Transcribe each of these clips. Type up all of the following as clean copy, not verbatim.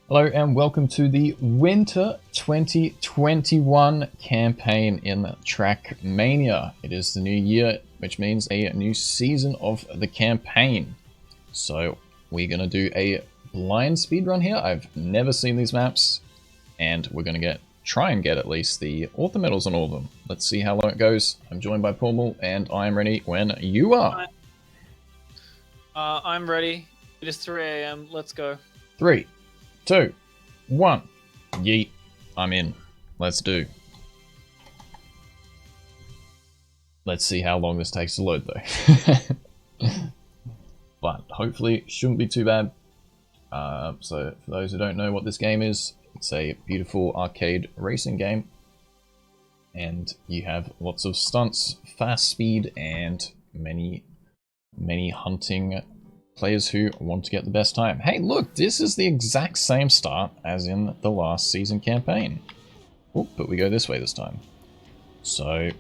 Hello and welcome to the Winter 2021 campaign in Trackmania. It is the new year, which means a new season of the campaign. So we're going to do a blind speedrun here. I've never seen these maps, and we're going to try and get at least the author medals on all of them. Let's see how long it goes. I'm joined by Paul, and I am ready when you are. I'm ready. It is 3 AM. Let's go. 3, 2, 1. Yeet. I'm in. Let's do. Let's see how long this takes to load though. But hopefully shouldn't be too bad. So for those who don't know what this game is, it's a beautiful arcade racing game. And you have lots of stunts, fast speed, and many hunting players who want to get the best time. Hey, look, this is the exact same start as in the last season campaign. Oh, but we go this way this time. So,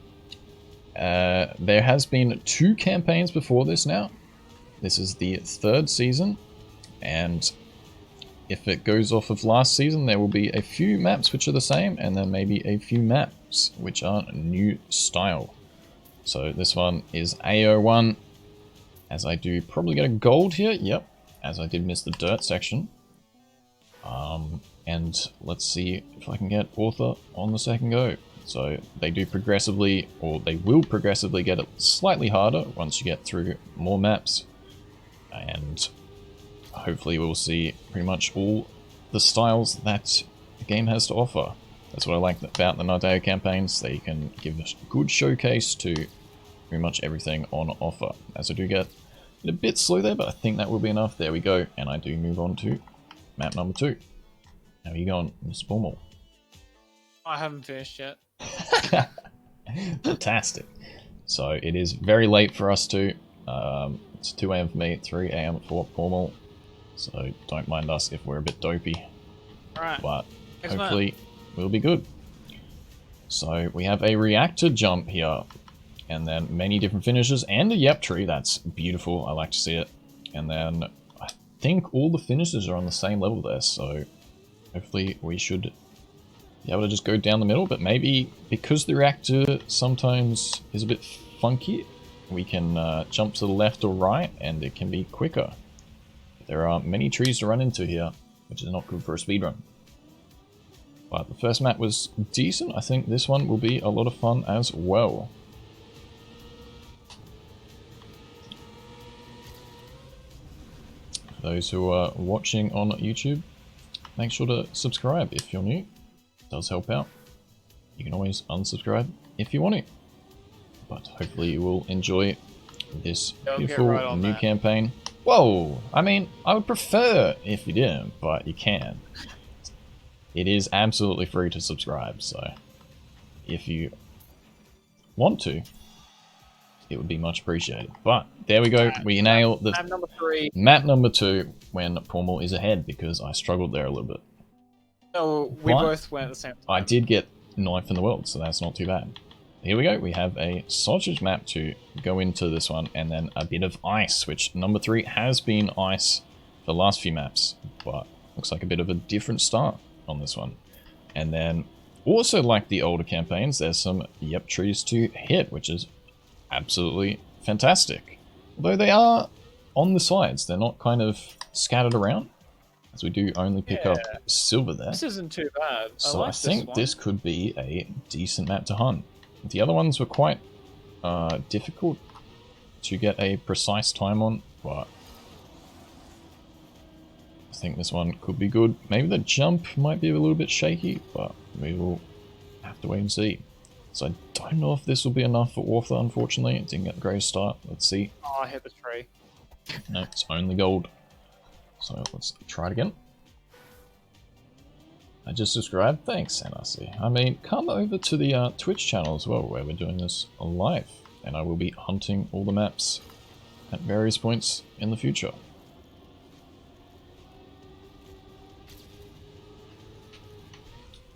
there has been 2 campaigns before this now. This is the 3rd season, and if it goes off of last season, there will be a few maps which are the same, and then maybe a few maps which are new style. So this one is AO1. As I do probably get a gold here, yep, as I did miss the dirt section. And let's see if I can get author on the second go. So they do progressively, or they will progressively get it slightly harder once you get through more maps. And hopefully we'll see pretty much all the styles that the game has to offer. That's what I like about the Nardeo campaigns. They can give a good showcase to pretty much everything on offer. As I do get a bit slow there, but I think that will be enough. There we go, and I do move on to map number 2. How are you going, Mr. Bormal? I haven't finished yet. Fantastic. So it is very late for us too. It's 2 AM for me, 3 AM for Bormal. So don't mind us if we're a bit dopey. Alright. But hopefully we'll be good. So we have a reactor jump here. And then many different finishes and a yep tree. That's beautiful. I like to see it. And then I think all the finishes are on the same level there. So hopefully we should be able to just go down the middle. But maybe because the reactor sometimes is a bit funky, we can jump to the left or right and it can be quicker. There are many trees to run into here, which is not good for a speedrun. But the first map was decent. I think this one will be a lot of fun as well. Those who are watching on YouTube, make sure to subscribe if you're new. It does help out. You can always unsubscribe if you want to. But hopefully you will enjoy this beautiful new campaign. Whoa! I mean, I would prefer if you didn't, but you can. It is absolutely free to subscribe, so if you want to, it would be much appreciated. But there we go. We nail the map number 3. Map number 2 when Pormal is ahead because I struggled there a little bit. Oh, we both went at the same time. I did get 9th in the world, so that's not too bad. Here we go. We have a sausage map to go into this one, and then a bit of ice, which number 3 has been ice for the last few maps, but looks like a bit of a different start on this one. And then also like the older campaigns, there's some yep trees to hit, which is absolutely fantastic. Although they are on the sides, they're not kind of scattered around, as we do only pick up silver there. This isn't too bad. So I think this could be a decent map to hunt. The other ones were quite difficult to get a precise time on, but I think this one could be good. Maybe the jump might be a little bit shaky, but we will have to wait and see. So I don't know if this will be enough for author, unfortunately. It didn't get the greatest start. Let's see. Oh, I hit the tree. No, it's only gold. So let's try it again. I just subscribed. Thanks, NRC. I mean, come over to the Twitch channel as well, where we're doing this live. And I will be hunting all the maps at various points in the future.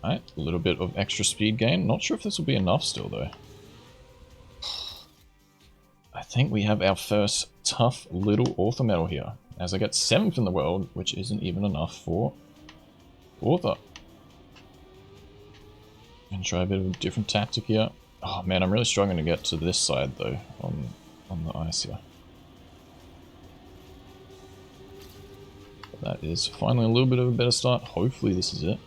Alright, a little bit of extra speed gain. Not sure if this will be enough still, though. I think we have our first tough little author medal here, as I get 7th in the world, which isn't even enough for Author. Gonna try a bit of a different tactic here. Oh man, I'm really struggling to get to this side though, on the ice here. But that is finally a little bit of a better start. Hopefully this is it.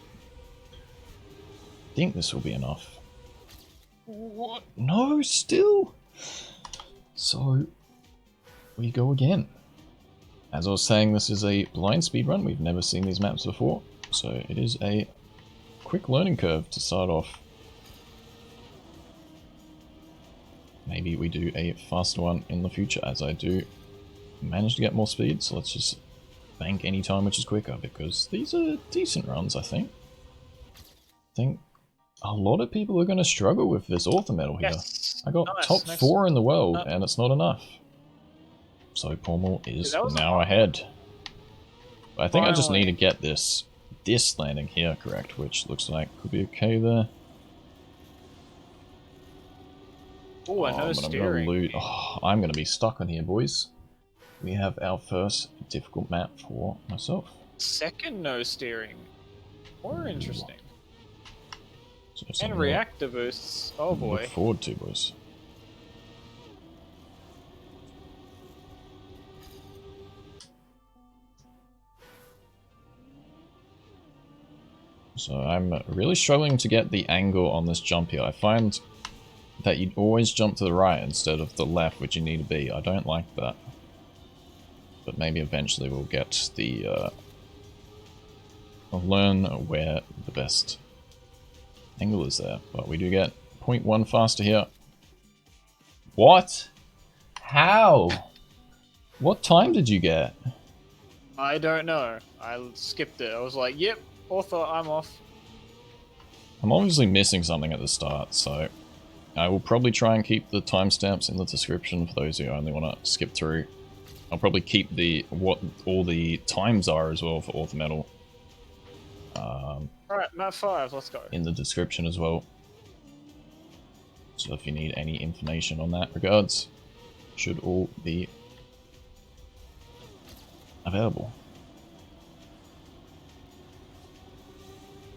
I think this will be enough. What? No, still? So, we go again. As I was saying, this is a blind speedrun. We've never seen these maps before. So it is a quick learning curve to start off. Maybe we do a faster one in the future, as I do manage to get more speed. So let's just bank any time which is quicker, because these are decent runs, I think. I think a lot of people are going to struggle with this author medal here. Yes. I got top 4 in the world, and it's not enough. So Pormal is now ahead. But I think I just need to get this landing here correct, which looks like could be okay there. Oh, I know steering. I'm gonna be stuck on here, boys. We have our first difficult map for myself. Second no steering. More interesting. So and reactor boosts. Oh boy. Look forward to, boys. So I'm really struggling to get the angle on this jump here. I find that you always jump to the right instead of the left, which you need to be. I don't like that. But maybe eventually we'll get the... I'll learn where the best angle is there. But we do get 0.1 faster here. What? How? What time did you get? I don't know. I skipped it. I was like, yep, author, I'm off. I'm obviously missing something at the start, so I will probably try and keep the timestamps in the description for those who only want to skip through. I'll probably keep what all the times are as well for author medal. Alright, map 5, let's go. In the description as well. So if you need any information on that regards, should all be available.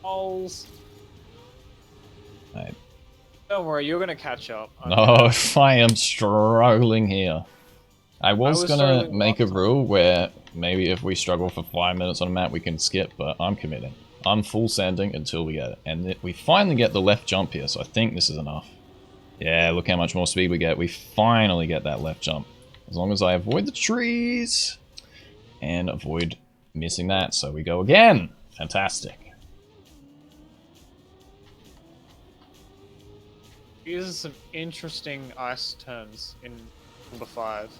Holes. Right. Don't worry, you're gonna catch up. No, I am struggling here. I was gonna make a rule where maybe if we struggle for 5 minutes on a map we can skip, but I'm committing. I'm full sending until we get it. And we finally get the left jump here, so I think this is enough. Yeah, look how much more speed we get. We finally get that left jump. As long as I avoid the trees and avoid missing that. So we go again. Fantastic. These are some interesting ice turns in number 5.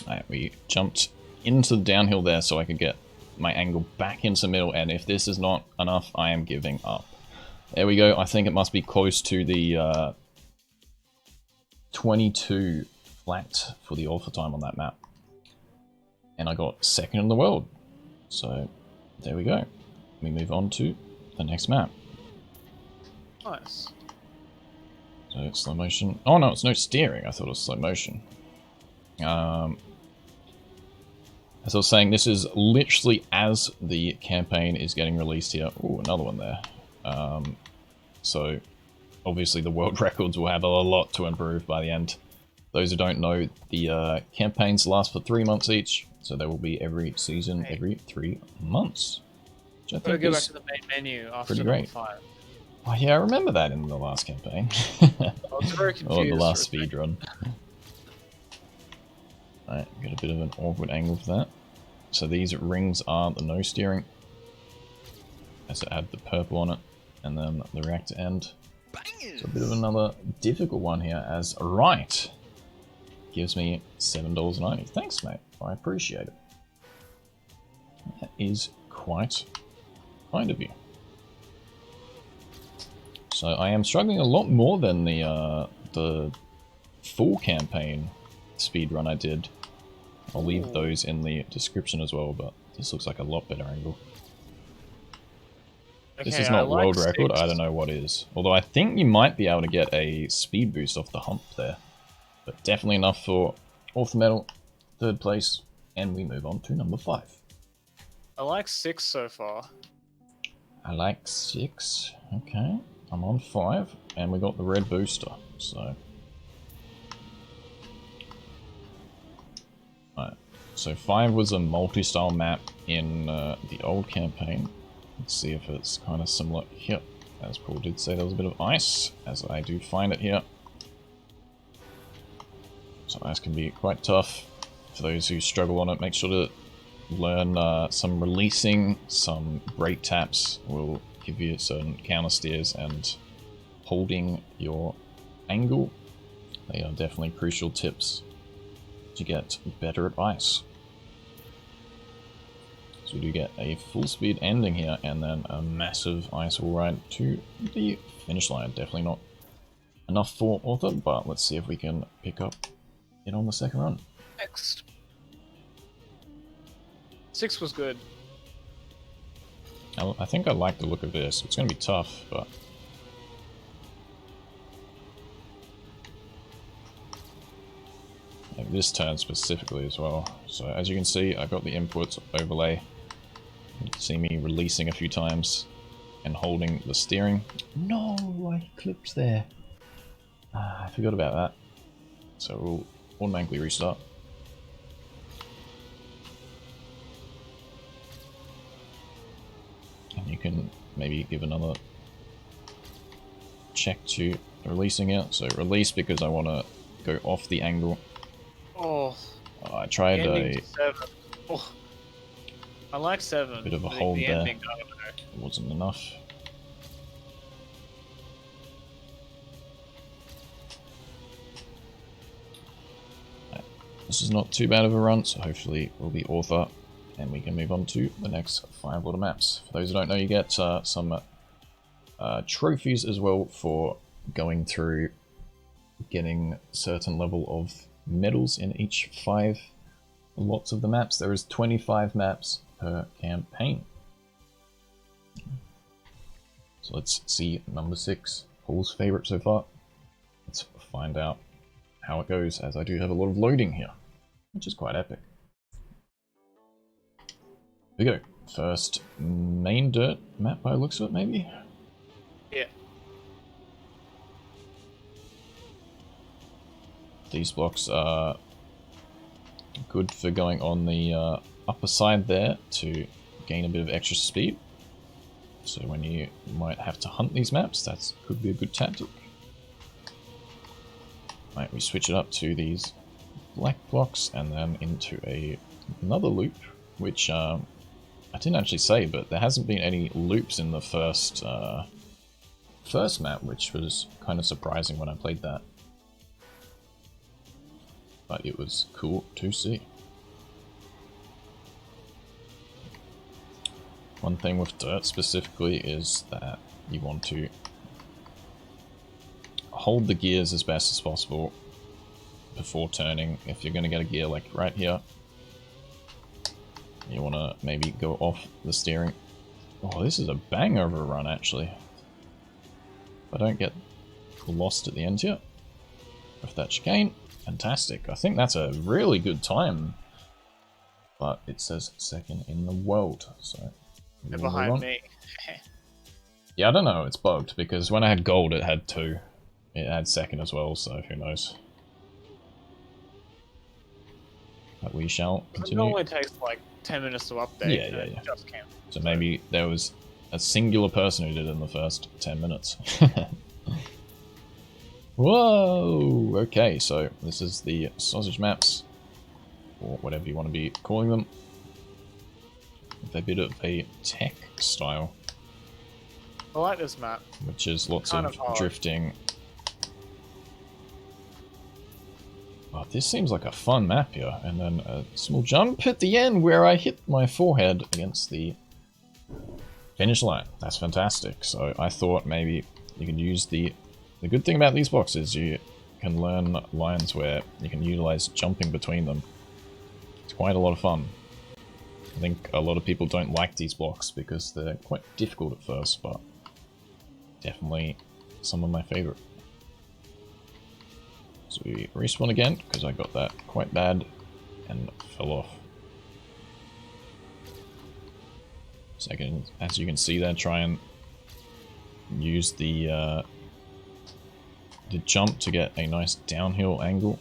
Alright, we jumped into the downhill there so I could get my angle back into the middle, and if this is not enough, I am giving up. There we go. I think it must be close to the 22 flat for the author time on that map. And I got second in the world. So, there we go. We move on to the next map. Nice. So, slow motion. Oh no, it's no steering. I thought it was slow motion. As I was saying, this is literally as the campaign is getting released here. Ooh, another one there. So, obviously the world records will have a lot to improve by the end. Those who don't know, the campaigns last for 3 months each, so there will be every season, every 3 months. Which I think go back to the main menu after pretty great. 5. Oh yeah, I remember that in the last campaign. I was very confused. Or the last speedrun. Alright, get a bit of an awkward angle for that. So these rings are the no steering. As I add the purple on it, and then the reactor end. So a bit of another difficult one here, as right gives me $7.90. Thanks, mate. I appreciate it. That is quite kind of you. So I am struggling a lot more than the full campaign speedrun I did. I'll leave those in the description as well, but this looks like a lot better angle. Okay, this is not world record, I don't know what is. Although I think you might be able to get a speed boost off the hump there. But definitely enough for author medal. third place, and we move on to number 5. I like 6 so far. I like 6. Okay, I'm on 5, and we got the red booster. So, right. So 5 was a multi-style map in the old campaign. Let's see if it's kind of similar here. As Paul did say, there was a bit of ice, as I do find it here. So ice can be quite tough. For those who struggle on it, make sure to learn some releasing, some brake taps will give you certain counter steers, and holding your angle. They are definitely crucial tips to get better at ice. So we do get a full speed ending here, and then a massive ice wall ride to the finish line. Definitely not enough for Author, but let's see if we can pick up it on the second run. Next. 6 was good. I think I like the look of this. It's going to be tough, but... like this turn specifically as well. So as you can see, I got the inputs overlay. You can see me releasing a few times and holding the steering. No, I clipped there. I forgot about that. So we'll automatically restart. And you can maybe give another check to releasing it. So release because I want to go off the angle. Oh. I tried ending a... to 7. Oh. I like 7. bit of a but hold the there. ending, I don't know. It wasn't enough. This is not too bad of a run, so hopefully we'll be Author, and we can move on to the next 5 water maps. For those who don't know, you get some trophies as well for going through getting certain level of medals in each 5 lots of the maps. There is 25 maps per campaign. So let's see number 6, Paul's favourite so far. Let's find out how it goes, as I do have a lot of loading here, which is quite epic. Here we go. First main dirt map by the looks of it, maybe? Yeah. These blocks are good for going on the upper side there to gain a bit of extra speed. So when you might have to hunt these maps, that could be a good tactic. Right, we switch it up to these black blocks and then into another loop, which I didn't actually say, but there hasn't been any loops in the first map, which was kind of surprising when I played that. But it was cool to see. One thing with dirt specifically is that you want to hold the gears as best as possible before turning. If you're going to get a gear like right here, you want to maybe go off the steering. Oh, this is a banger of a run, actually. If I don't get lost at the end here. With that chicane, fantastic. I think that's a really good time. But it says second in the world, so... They're behind me. Yeah, I don't know, it's bugged, because when I had gold it had 2. It had second as well, so who knows. But we shall continue. It normally takes like 10 minutes to update. Yeah. Just can't. So maybe there was a singular person who did it in the first 10 minutes. Whoa! Okay, so this is the sausage maps, or whatever you want to be calling them. With a bit of a tech style. I like this map. Which is lots Kind of hard. drifting. Oh, this seems like a fun map here. And then a small jump at the end where I hit my forehead against the finish line. That's fantastic. So I thought maybe you could use the good thing about these blocks is you can learn lines where you can utilize jumping between them. It's quite a lot of fun. I think a lot of people don't like these blocks because they're quite difficult at first, but definitely some of my favorite. So we respawn again because I got that quite bad and fell off. Second, as you can see there, try and use the jump to get a nice downhill angle.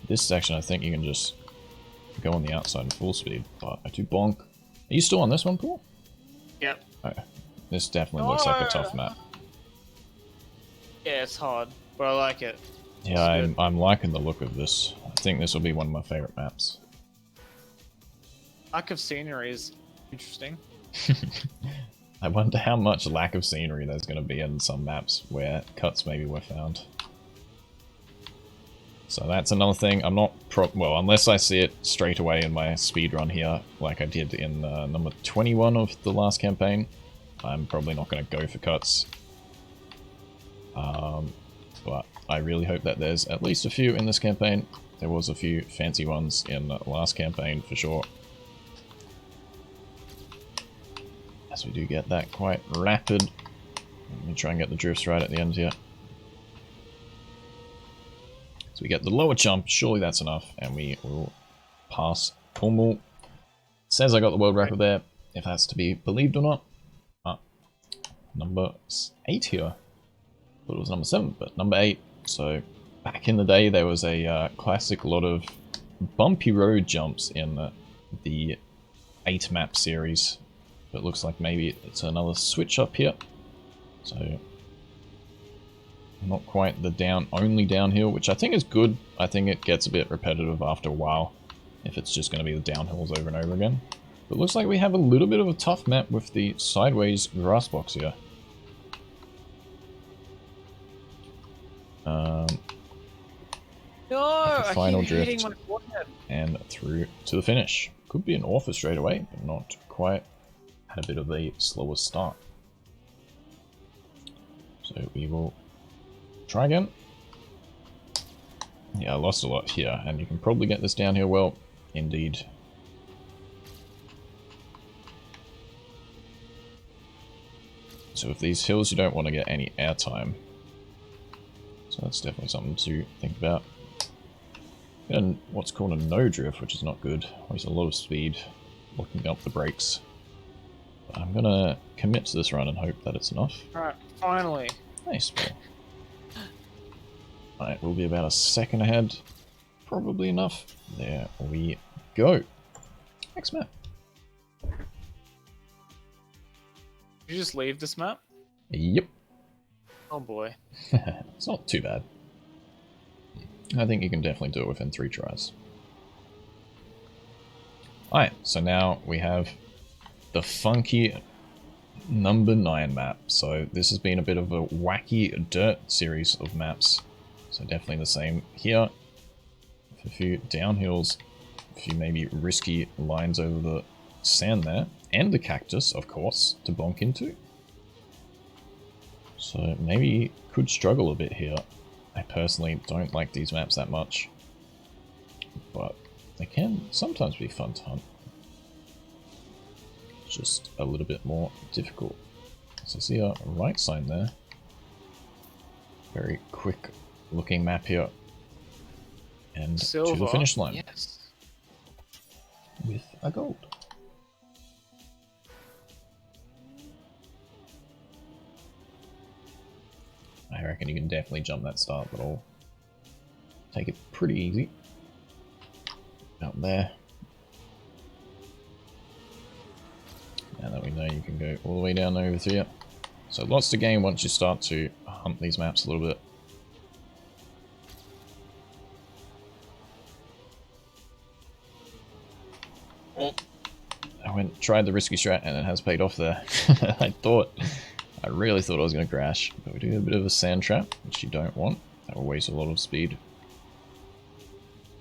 This section, I think you can just go on the outside in full speed, but I do bonk. Are you still on this one, Paul? Yep. Okay. This definitely looks like a tough map. Yeah, it's hard, but I like it. Yeah, I'm liking the look of this. I think this will be one of my favorite maps. Lack of scenery is interesting. I wonder how much lack of scenery there's going to be in some maps where cuts maybe were found. So that's another thing. I'm not well, unless I see it straight away in my speedrun here, like I did in number 21 of the last campaign, I'm probably not going to go for cuts. But I really hope that there's at least a few in this campaign. There was a few fancy ones in the last campaign for sure. As we do get that quite rapid. Let me try and get the drifts right at the end here. So we get the lower jump, surely that's enough, and we will pass Cornwall. Says I got the world record there, if that's to be believed or not. Number 8 here. Thought it was number 7, but number 8. So back in the day there was a classic lot of bumpy road jumps in the 8 map series. But it looks like maybe it's another switch up here. So not quite the only downhill, which I think is good. I think it gets a bit repetitive after a while if it's just going to be the downhills over and over again. But it looks like we have a little bit of a tough map with the sideways grass box here. No, I final keep hitting my forehead. And through to the finish. Could be an offer straight away, but not quite. Had a bit of a slower start. So we will try again. Yeah, I lost a lot here, and you can probably get this down here well. Indeed. So with these hills, you don't want to get any airtime. So that's definitely something to think about. And what's called a no drift, which is not good. Waste a lot of speed looking up the brakes. But I'm gonna commit to this run and hope that it's enough. Alright, finally. Nice, Paul. Alright, we'll be about a second ahead. Probably enough. There we go. Next map. Did you just leave this map? Yep. Oh boy. It's not too bad. I think you can definitely do it within 3 tries. Alright, so now we have the funky number 9 map. So this has been a bit of a wacky dirt series of maps. So definitely the same here. A few downhills, a few maybe risky lines over the sand there. And the cactus, of course, to bonk into. So maybe could struggle a bit here. I personally don't like these maps that much. But they can sometimes be fun to hunt. Just a little bit more difficult. So see our right sign there. Very quick looking map here. And Silver. to the finish line. Yes. With a gold. I reckon you can definitely jump that start, but I'll take it pretty easy. Out there. Now that we know you can go all the way down over here. So lots to gain once you start to hunt these maps a little bit. I tried the risky strat and it has paid off there. I really thought I was going to crash, but we do a bit of a sand trap, which you don't want. That will waste a lot of speed.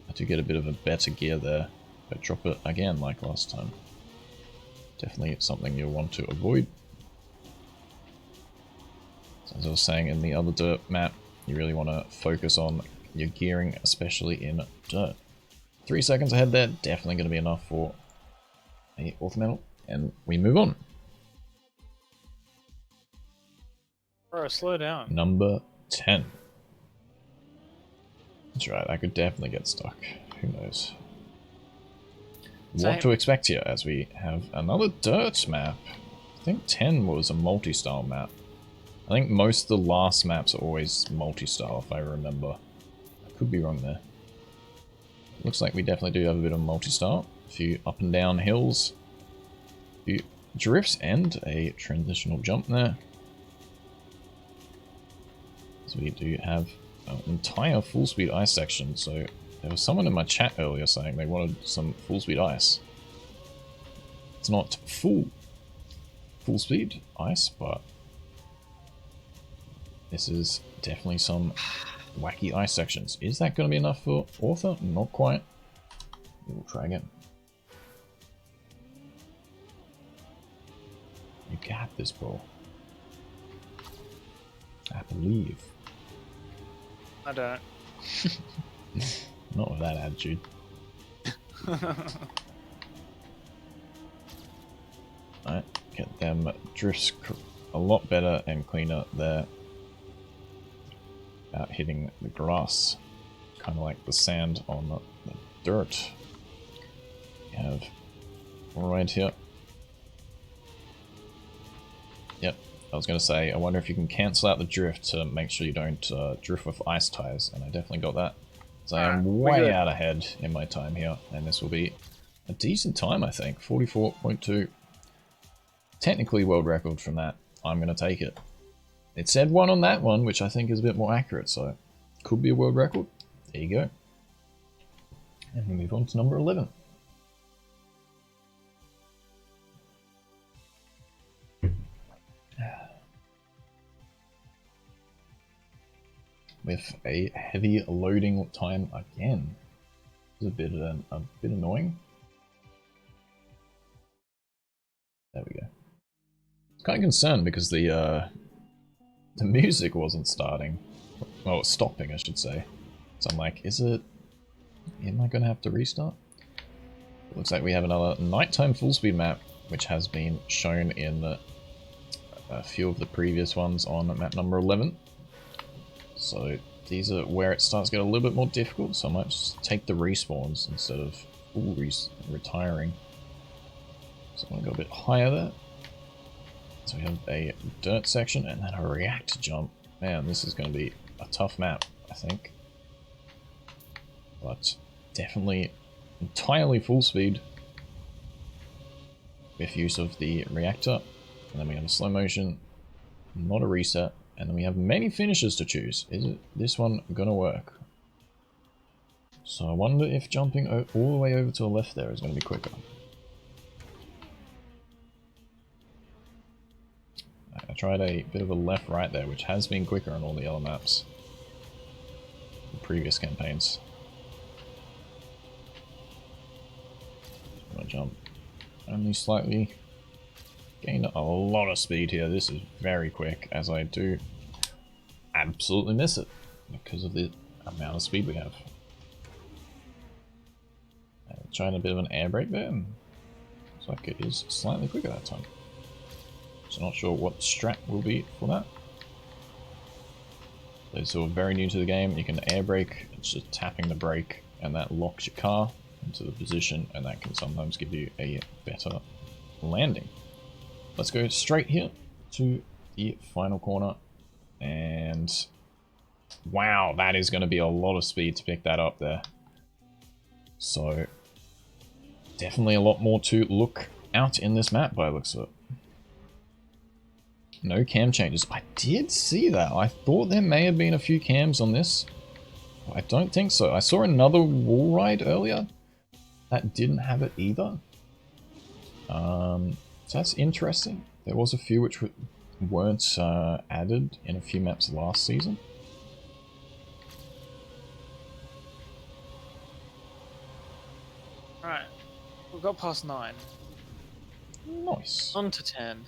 I do get a bit of a better gear there, but drop it again like last time. Definitely something you'll want to avoid. So as I was saying in the other dirt map, you really want to focus on your gearing, especially in dirt. 3 seconds ahead there, definitely going to be enough for a fourth medal, and we move on. Bro, slow down. Number 10. That's right, I could definitely get stuck. Who knows? Same. What to expect here as we have another dirt map. I think 10 was a multi-style map. I think most of the last maps are always multi-style, if I remember. I could be wrong there. Looks like we definitely do have a bit of multi-style. A few up and down hills. A few drifts and a transitional jump there. So we do have an entire full speed ice section. So there was someone in my chat earlier saying they wanted some full speed ice. It's not full speed ice, but this is definitely some wacky ice sections. Is that going to be enough for author? Not quite. We'll try again. You got this, bro. I believe. I don't. Not with that attitude. Alright, get them drifts a lot better and cleaner there. Without hitting the grass. Kind of like the sand on the dirt. We have right here. Yep, I was going to say, I wonder if you can cancel out the drift to make sure you don't drift with ice tires, and I definitely got that. So I am way out ahead in my time here, and this will be a decent time, I think. 44.2. Technically world record from that. I'm going to take it. It said 1 on that one, which I think is a bit more accurate, so could be a world record. There you go. And we move on to number 11. With a heavy loading time again. It's a bit annoying. There we go. I was kind of concerned because the music wasn't starting. Well, stopping, I should say. So I'm like, am I going to have to restart? It looks like we have another nighttime full speed map, which has been shown in a few of the previous ones on map number 11. So these are where it starts to get a little bit more difficult, so I might just take the respawns instead of retiring. So I'm going to go a bit higher there. So we have a dirt section and then a react jump. Man, this is going to be a tough map, I think. But definitely entirely full speed with use of the reactor. And then we have a slow motion, not a reset. And then we have many finishes to choose. Is this one gonna work? So I wonder if jumping all the way over to the left there is gonna be quicker. I tried a bit of a left-right there, which has been quicker on all the other maps. The previous campaigns. I'm gonna jump only slightly. Gained a lot of speed here. This is very quick, as I do absolutely miss it because of the amount of speed we have. Trying a bit of an air brake there. Looks like it is slightly quicker that time. So not sure what the strat will be for that. Those who are very new to the game, you can air brake. It's just tapping the brake, and that locks your car into the position, and that can sometimes give you a better landing. Let's go straight here to the final corner, and wow, that is going to be a lot of speed to pick that up there. So definitely a lot more to look out in this map by the looks of it. No cam changes. I did see that. I thought there may have been a few cams on this. I don't think so. I saw another wall ride earlier that didn't have it either. So that's interesting. There was a few which weren't added in a few maps last season. Alright, we've got past 9. Nice. On to 10.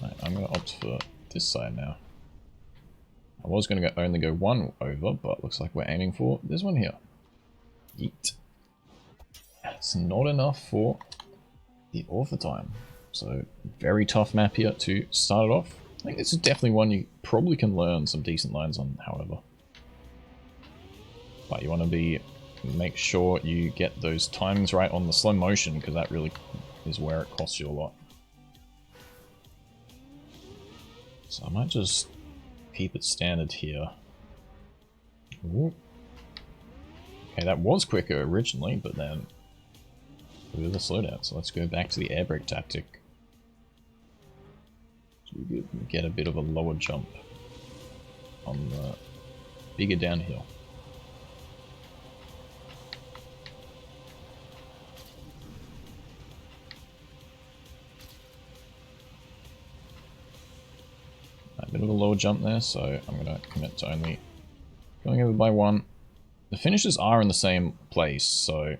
Right, I'm going to opt for this side now. I was going to only go one over, but looks like we're aiming for this one here. Yeet. That's not enough for the author time. So very tough map here to start it off. I think this is definitely one you probably can learn some decent lines on, however. But you want to make sure you get those timings right on the slow motion, because that really is where it costs you a lot. So I might just keep it standard here. Ooh. Okay, that was quicker originally, but then a bit of a slowdown. So let's go back to the air brake tactic. So we get a bit of a lower jump on the bigger downhill. A bit of a lower jump there, so I'm going to commit to only going over by one. The finishes are in the same place, so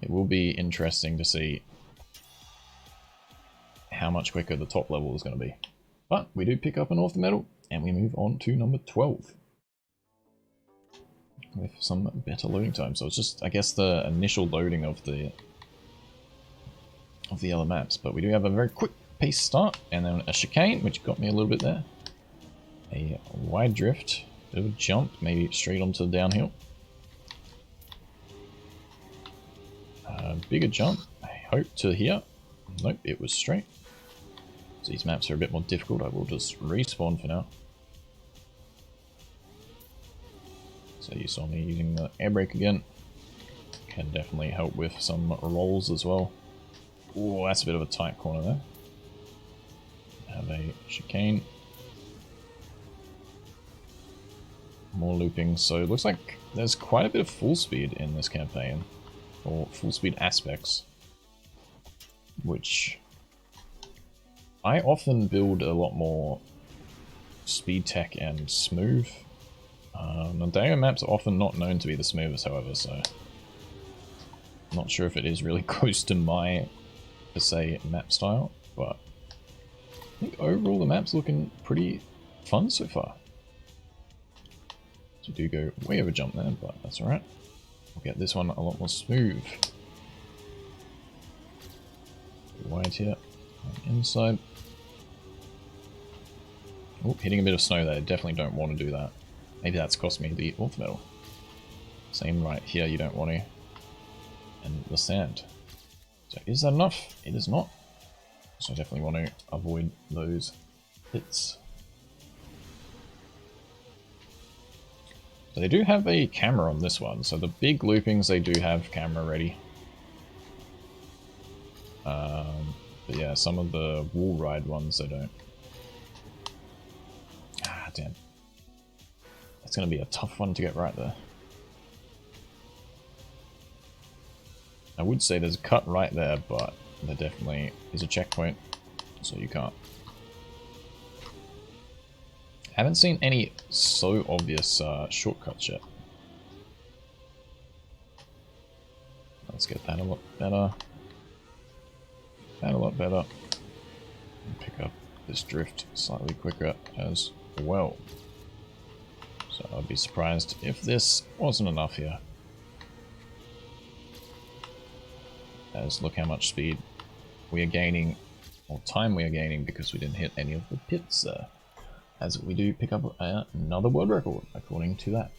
it will be interesting to see how much quicker the top level is going to be. But we do pick up an author medal, and we move on to number 12. With some better loading time. So it's just, I guess, the initial loading of the other maps. But we do have a very quick pace start, and then a chicane, which got me a little bit there. A wide drift, bit of a jump, maybe straight onto the downhill. Bigger jump, I hope to here. Nope, it was straight. So these maps are a bit more difficult. I will just respawn for now. So you saw me using the air brake again. Can definitely help with some rolls as well. Oh, that's a bit of a tight corner there. Have a chicane. More looping. So it looks like there's quite a bit of full speed in this campaign. Or full speed aspects. Which I often build a lot more speed tech and smooth. Nodeo maps are often not known to be the smoothest, however, so I'm not sure if it is really close to my, per se, map style, but I think overall the map's looking pretty fun so far. So we do go way over jump there, but that's alright. We'll get this one a lot more smooth. Wide here, on the inside. Oh, hitting a bit of snow there, definitely don't want to do that. Maybe that's cost me the author medal. Same right here, you don't want to. And the sand. So is that enough? It is not. So I definitely want to avoid those hits. So they do have a camera on this one. So the big loopings, they do have camera ready. But yeah, some of the wall ride ones, they don't. Ah, damn. It's going to be a tough one to get right there. I would say there's a cut right there, but there definitely is a checkpoint, so you can't. Haven't seen any so obvious shortcuts yet. Let's get that a lot better. That a lot better. And pick up this drift slightly quicker as well. So I'd be surprised if this wasn't enough here. As look how much speed we are gaining, or time we are gaining, because we didn't hit any of the pits there. As we do pick up another world record, according to that.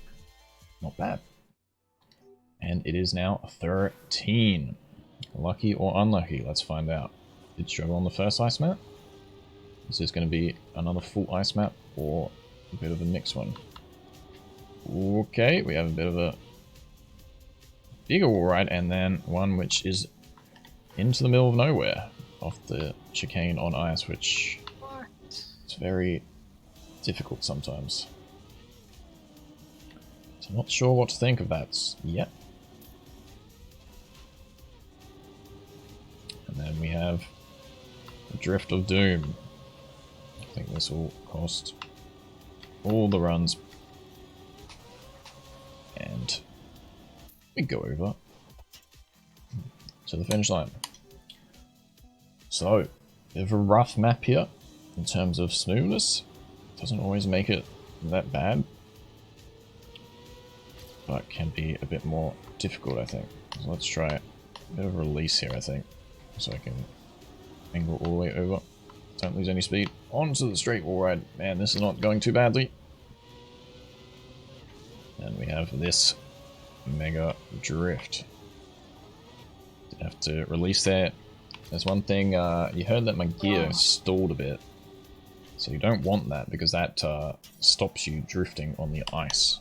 Not bad. And it is now 13. Lucky or unlucky? Let's find out. Did struggle on the first ice map? Is this going to be another full ice map, or a bit of a mixed one? Okay, we have a bit of a bigger wall ride, and then one which is into the middle of nowhere off the chicane on ice, which it's very difficult sometimes. So I'm not sure what to think of that yet. And then we have the Drift of Doom. I think this will cost all the runs. And we go over to the finish line. So, bit of a rough map here in terms of smoothness. Doesn't always make it that bad, but can be a bit more difficult, I think. So let's try a bit of a release here, I think, so I can angle all the way over Don't lose any speed. Onto the straight wall ride. Man, this is not going too badly. And we have this mega drift. Did have to release that. There's one thing, you heard that my gear stalled a bit. So you don't want that because that stops you drifting on the ice.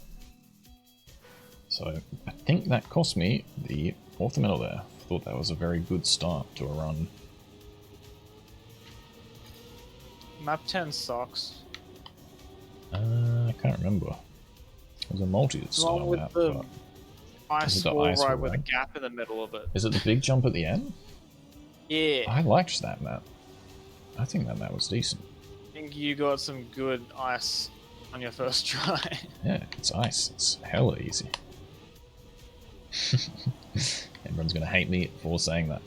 So I think that cost me the 4th medal there. Thought that was a very good start to a run. Map 10 sucks. I can't remember. It was a multi-style map. The ice wall ice ride wall with a ride? gap in the middle of it. Is it the big jump at the end? Yeah. I liked that map. I think that map was decent. I think you got some good ice on your first try. Yeah, it's ice. It's hella easy. Everyone's gonna hate me for saying that.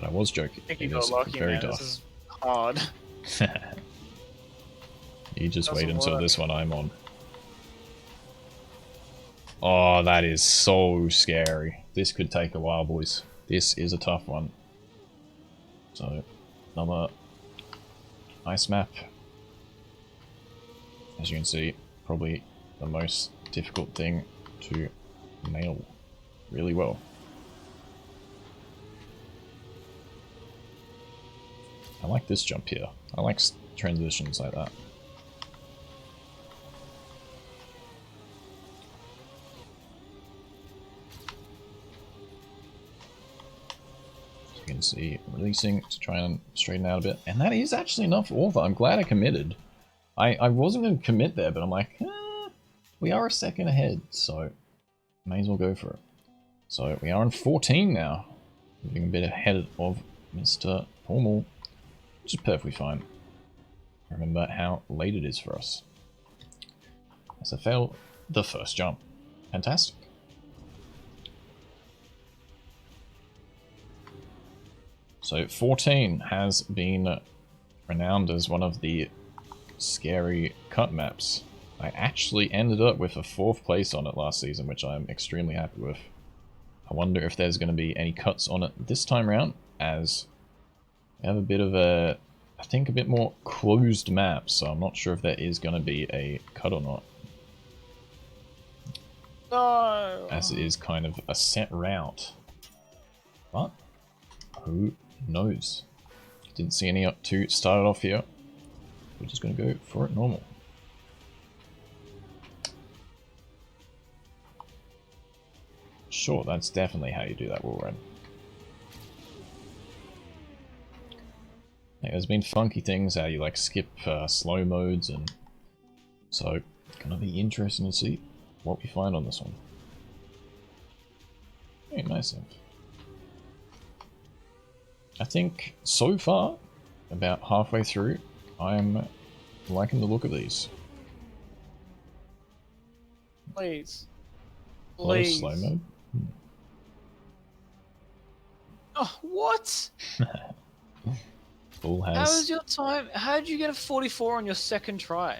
But I was joking. I think you It got is lucky, very man. tough. This is hard. You just wait Doesn't until work. this one I'm on. Oh, that is so scary. This could take a while, boys. This is a tough one. So, another ice map. As you can see, probably the most difficult thing to nail really well. I like this jump here. I like transitions like that. As you can see, releasing to try and straighten out a bit. And that is actually enough over. I'm glad I committed. I wasn't going to commit there, but I'm like, we are a second ahead, so may as well go for it. So we are on 14 now. Moving a bit ahead of Mr. Formal, which is perfectly fine. Remember how late it is for us. As I fail the first jump. Fantastic. So 14 has been renowned as one of the scary cut maps. I actually ended up with a 4th place on it last season, which I'm extremely happy with. I wonder if there's going to be any cuts on it this time around, as we have a bit of a, I think a bit more closed map, so I'm not sure if there is going to be a cut or not. No. As it is kind of a set route. But, who knows? Didn't see any up to start it off here. We're just going to go for it normal. Sure, that's definitely how you do that wall ride. Like, there's been funky things how you like skip slow modes, and so gonna be interesting to see what we find on this one. Very nice. I think so far, about halfway through, I'm liking the look of these. Please. A lot of Please. slow mode. Oh, what? Bull How has. was your time? How did you get a 44 on your second try?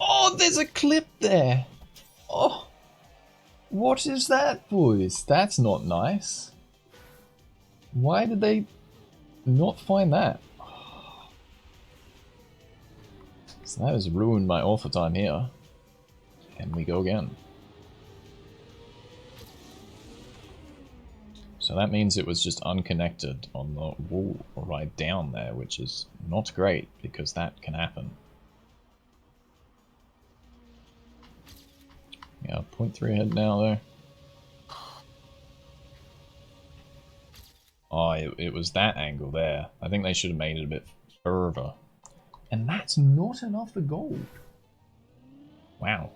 Oh, there's a clip there. Oh, what is that, boys? That's not nice. Why did they not find that? So that has ruined my alpha time here. And we go again. So that means it was just unconnected on the wall right down there, which is not great because that can happen. Yeah, 0.3 ahead now though. Oh, it was that angle there. I think they should have made it a bit further. And that's not enough for gold. Wow.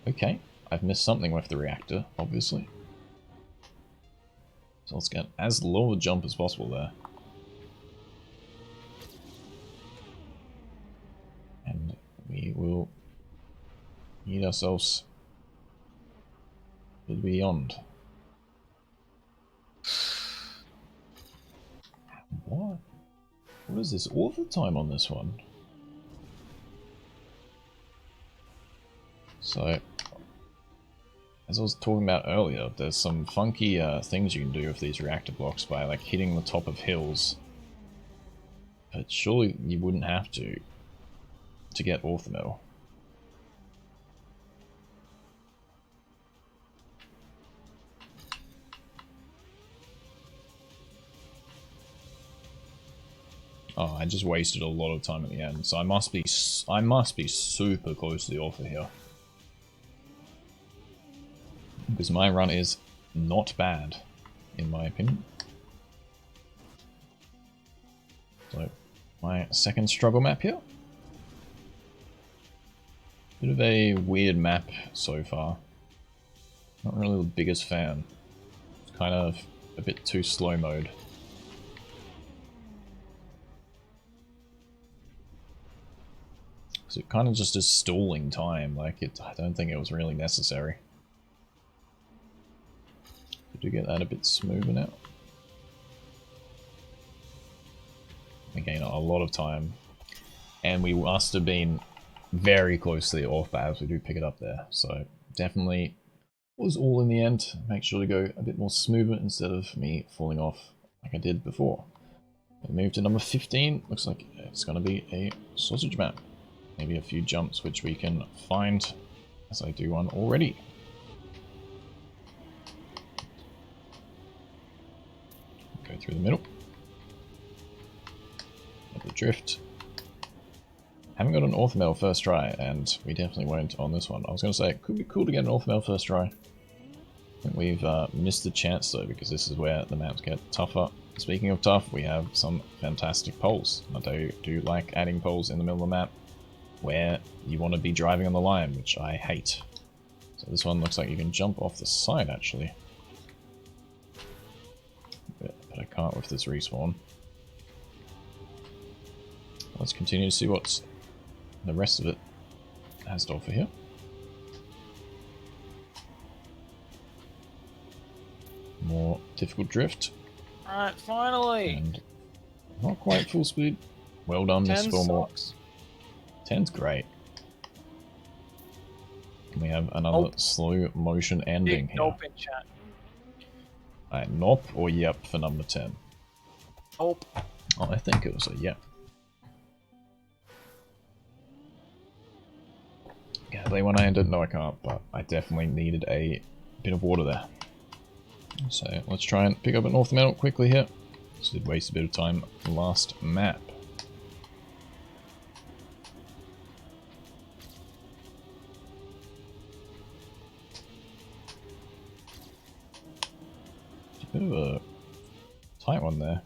Okay, I've missed something with the reactor, obviously. So let's get as low a jump as possible there. And we will need ourselves to the beyond. What? What is this author time on this one? So, as I was talking about earlier, there's some funky things you can do with these reactor blocks by like hitting the top of hills But surely you wouldn't have to get orthometal. Oh, I just wasted a lot of time at the end, so I must be super close to the author here. Because my run is not bad, in my opinion. So, my second struggle map here. Bit of a weird map so far. Not really the biggest fan. It's kind of a bit too slow mode. So it kind of just is stalling time, like I don't think it was really necessary. We do get that a bit smoother now. We gain a lot of time. And we must have been very close to the off babs. We do pick it up there. So definitely was all in the end. Make sure to go a bit more smoother instead of me falling off like I did before. We move to number 15. Looks like it's going to be a sausage map. Maybe a few jumps which we can find as I do one already. Go through the middle. Get the drift. Haven't got an orthometal first try, and we definitely won't on this one. I was going to say, it could be cool to get an orthometal first try. I think we've missed the chance though, because this is where the maps get tougher. Speaking of tough, we have some fantastic poles. I do like adding poles in the middle of the map, where you want to be driving on the line, which I hate. So this one looks like you can jump off the side, actually. But I can't with this respawn. Let's continue to see what the rest of it has to offer here. More difficult drift. Alright, finally! And not quite full speed. Well done, Miss Fillmore. 10's great. And we have another slow motion ending here. Nope in chat. Alright, nope or yep for number 10? Nope. Oh, I think it was a yep. Can I play one-handed? No, I can't, but I definitely needed a bit of water there. So let's try and pick up an orthometal quickly here. Just did waste a bit of time last map. Bit of a tight one there.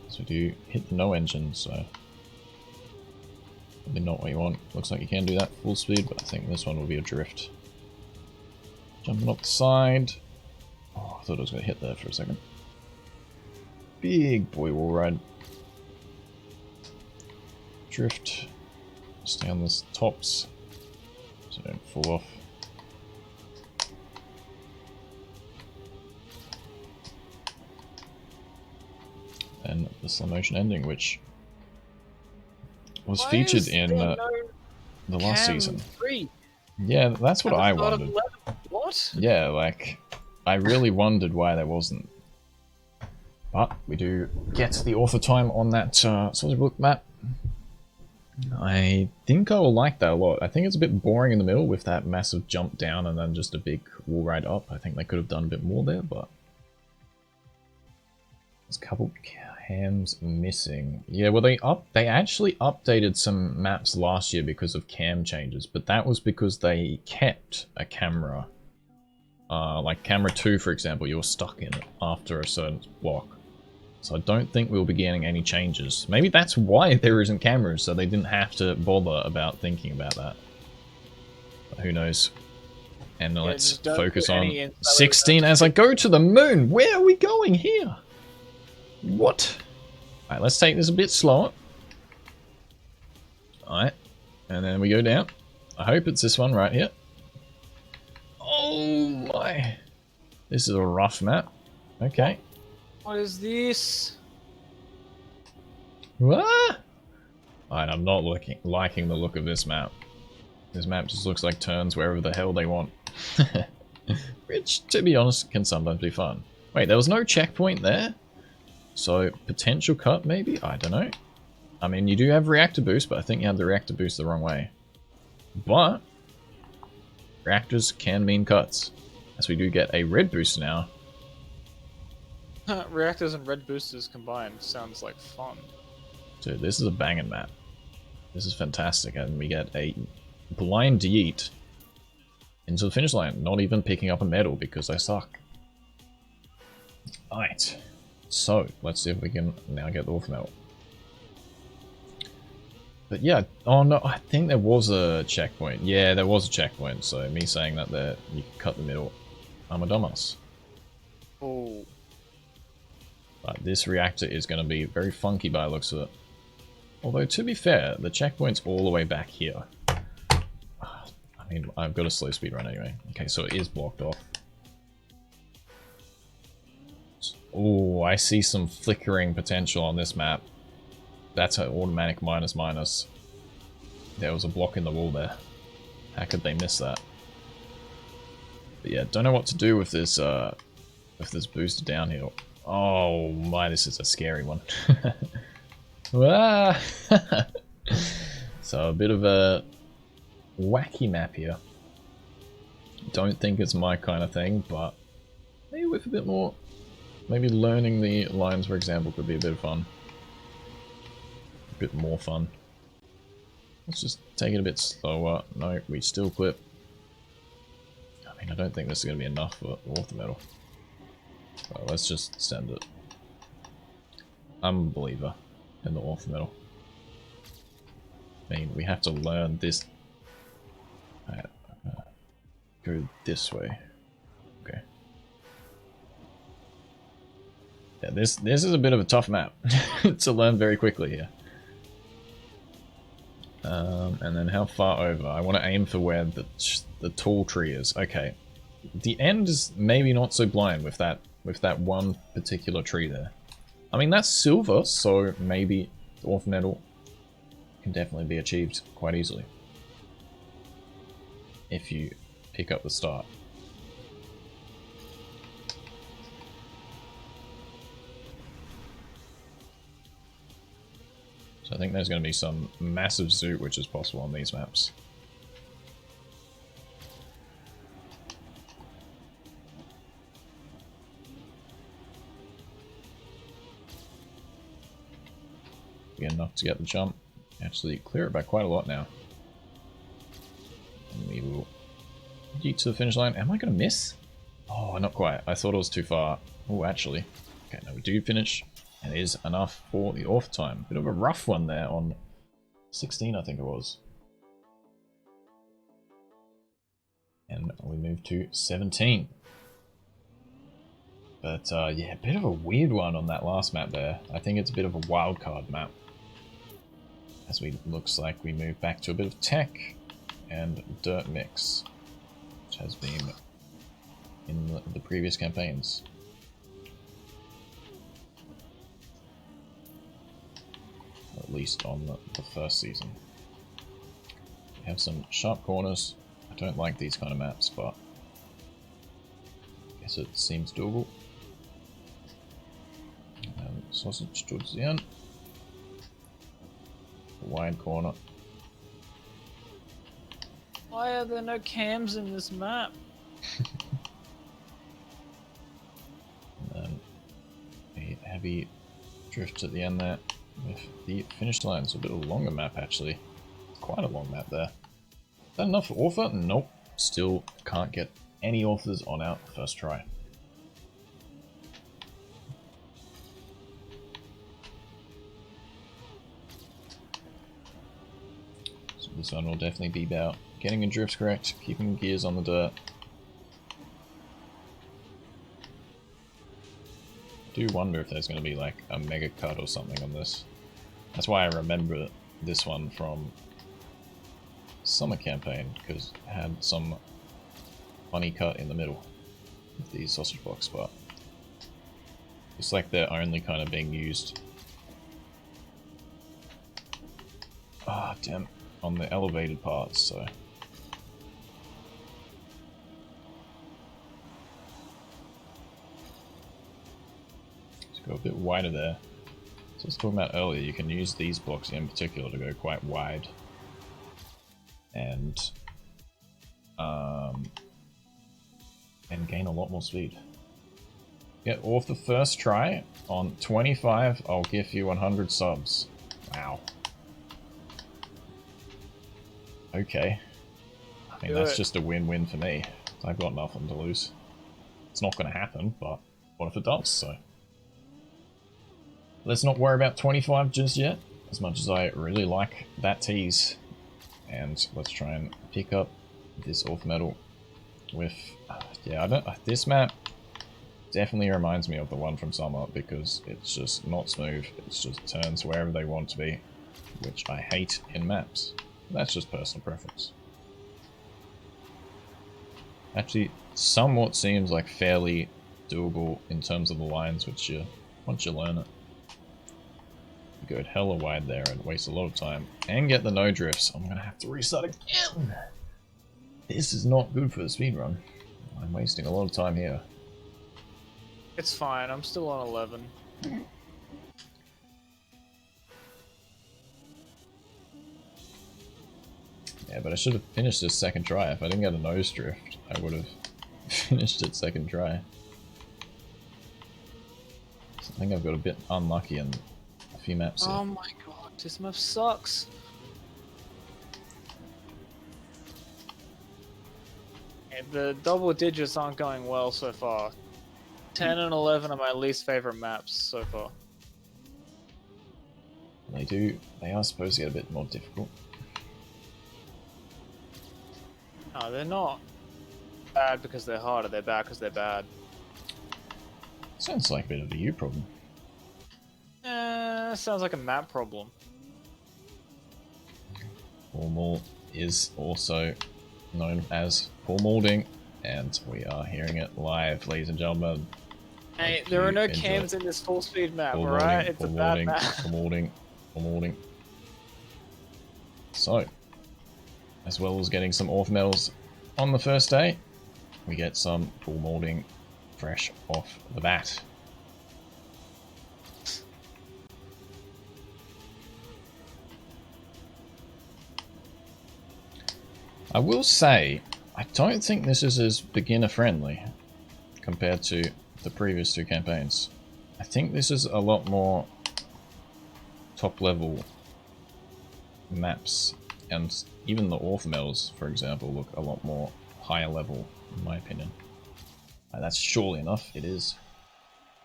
So we do hit the no engine, so probably not what you want. Looks like you can do that full speed, but I think this one will be a drift. Jumping off the side. Oh, I thought I was going to hit there for a second. Big boy wall ride. Drift. Stay on the tops so don't fall off. And the slow motion ending, which was featured in the last season. 3? Yeah, that's what I wondered. What? Yeah, like, I really wondered why there wasn't. But we do get the author time on that sausage book map. I think I will like that a lot. I think it's a bit boring in the middle with that massive jump down and then just a big wall ride up. I think they could have done a bit more there, but there's a couple cams missing. Yeah, well they actually updated some maps last year because of cam changes, but that was because they kept a camera. Like camera 2, for example, you're stuck in it after a certain block. So I don't think we'll be getting any changes. Maybe that's why there isn't cameras, so they didn't have to bother about thinking about that. But who knows? And yeah, let's focus on 16 as I go to the moon. Where are we going here? What? Alright, let's take this a bit slower. Alright, and then we go down. I hope it's this one right here. Oh my. This is a rough map. Okay. What is this? What? Alright, I'm not liking the look of this map. This map just looks like turns wherever the hell they want. Which, to be honest, can sometimes be fun. Wait, there was no checkpoint there? So, potential cut maybe? I don't know. I mean, you do have reactor boost, but I think you have the reactor boost the wrong way. But reactors can mean cuts, as we do get a red boost now. Reactors and red boosters combined sounds like fun. Dude, this is a banging map. This is fantastic, and we get a blind yeet into the finish line, not even picking up a medal because I suck. Alright, so let's see if we can now get the orphan medal. But yeah, oh no, I think there was a checkpoint. Yeah, there was a checkpoint, so me saying that there, you can cut the middle. I'm a dumbass. Oh. But this reactor is going to be very funky by the looks of it. Although, to be fair, the checkpoint's all the way back here. I mean, I've got a slow speed run anyway. Okay, so it is blocked off. Oh, I see some flickering potential on this map. That's an automatic minus minus. There was a block in the wall there. How could they miss that? But yeah, don't know what to do with this booster downhill. Oh my, this is a scary one. Ah! So a bit of a wacky map here. Don't think it's my kind of thing, but maybe with a bit more, maybe learning the lines, for example, could be a bit of fun. A bit more fun. Let's just take it a bit slower. No, we still clip. I mean, I don't think this is going to be enough for ortho medal. Well, let's just send it. I'm a believer in the orphan medal. I mean, we have to learn this. Go this way. Okay. Yeah, this is a bit of a tough map to learn very quickly here. And then how far over? I want to aim for where the tall tree is. Okay. The end is maybe not so blind with that one particular tree there. I mean, that's silver, so maybe the orphan medal can definitely be achieved quite easily if you pick up the start. So I think there's going to be some massive zoot which is possible on these maps. Be enough to get the jump. Actually clear it by quite a lot now. And we will yeet to the finish line. Am I going to miss? Oh, not quite. I thought it was too far. Oh, actually. Okay, no, we do finish. And it is enough for the off time. Bit of a rough one there on 16, I think it was. And we move to 17. But yeah, a bit of a weird one on that last map there. I think it's a bit of a wildcard map. As we looks like we move back to a bit of tech and dirt mix, which has been in the previous campaigns. At least on the first season. We have some sharp corners. I don't like these kind of maps, but I guess it seems doable. And sausage towards the end. Wide corner. Why are there no cams in this map? And then a heavy drift at the end there. With the finish line, it's a bit of a longer map actually. Quite a long map there. Is that enough for author? Nope. Still can't get any authors on our first try. So this one will definitely be about getting the drifts correct, keeping gears on the dirt. I do wonder if there's going to be like a mega cut or something on this. That's why I remember this one from summer campaign, because it had some funny cut in the middle of the sausage box, but it's like they're only kind of being used damn, on the elevated parts, so Go a bit wider there. So I was talking about earlier, you can use these blocks in particular to go quite wide. And gain a lot more speed. Get off the first try. On 25, I'll give you 100 subs. Wow. Okay. I mean, that's just a win-win for me. I've got nothing to lose. It's not going to happen, but what if it does, so... Let's not worry about 25 just yet, as much as I really like that tease. And let's try and pick up this off medal with... yeah, this map definitely reminds me of the one from Summer, because it's just not smooth. It's just turns wherever they want to be, which I hate in maps. That's just personal preference. Actually, somewhat seems like fairly doable in terms of the lines, which once you learn it. You go hella wide there and waste a lot of time, and get the no drifts. I'm gonna have to restart again! This is not good for the speedrun. I'm wasting a lot of time here. It's fine, I'm still on 11. Yeah, but I should have finished this second try. If I didn't get a nose drift, I would have finished it second try. So I think I've got a bit unlucky in a few maps here. Oh my god, this map sucks. Yeah, the double digits aren't going well so far. 10 and 11 are my least favorite maps so far. They are supposed to get a bit more difficult. No, they're not bad because they're harder, they're bad because they're bad. Sounds like a bit of a you problem. Sounds like a map problem. Formal is also known as Formolding, and we are hearing it live, ladies and gentlemen. Hey, there are no cams in this full speed map, alright? It's a bad map. Formolding. So, as well as getting some off medals on the first day, we get some full molding fresh off the bat. I will say, I don't think this is as beginner friendly compared to the previous two campaigns. I think this is a lot more top level maps, and even the orthomels, for example, look a lot more higher level, in my opinion. That's surely enough, it is.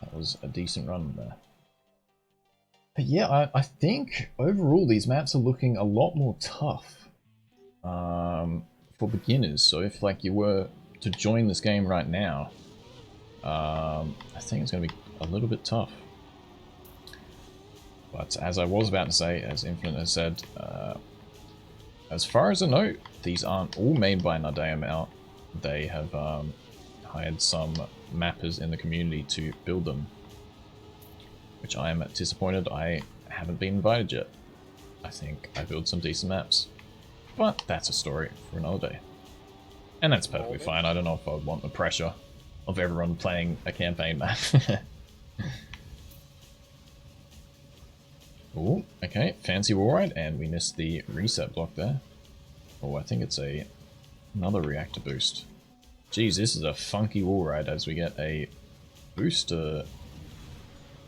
That was a decent run there. But yeah, I think overall these maps are looking a lot more tough for beginners. So if like you were to join this game right now, I think it's going to be a little bit tough. But as I was about to say, as Infinite has said, as far as I know, these aren't all made by Nadeo. They have hired some mappers in the community to build them, which I am disappointed I haven't been invited yet. I think I build some decent maps, but that's a story for another day. And that's perfectly fine. I don't know if I would want the pressure of everyone playing a campaign map. Oh, okay, fancy wall ride, and we missed the reset block there. Oh, I think it's another reactor boost. Geez, this is a funky wall ride as we get a booster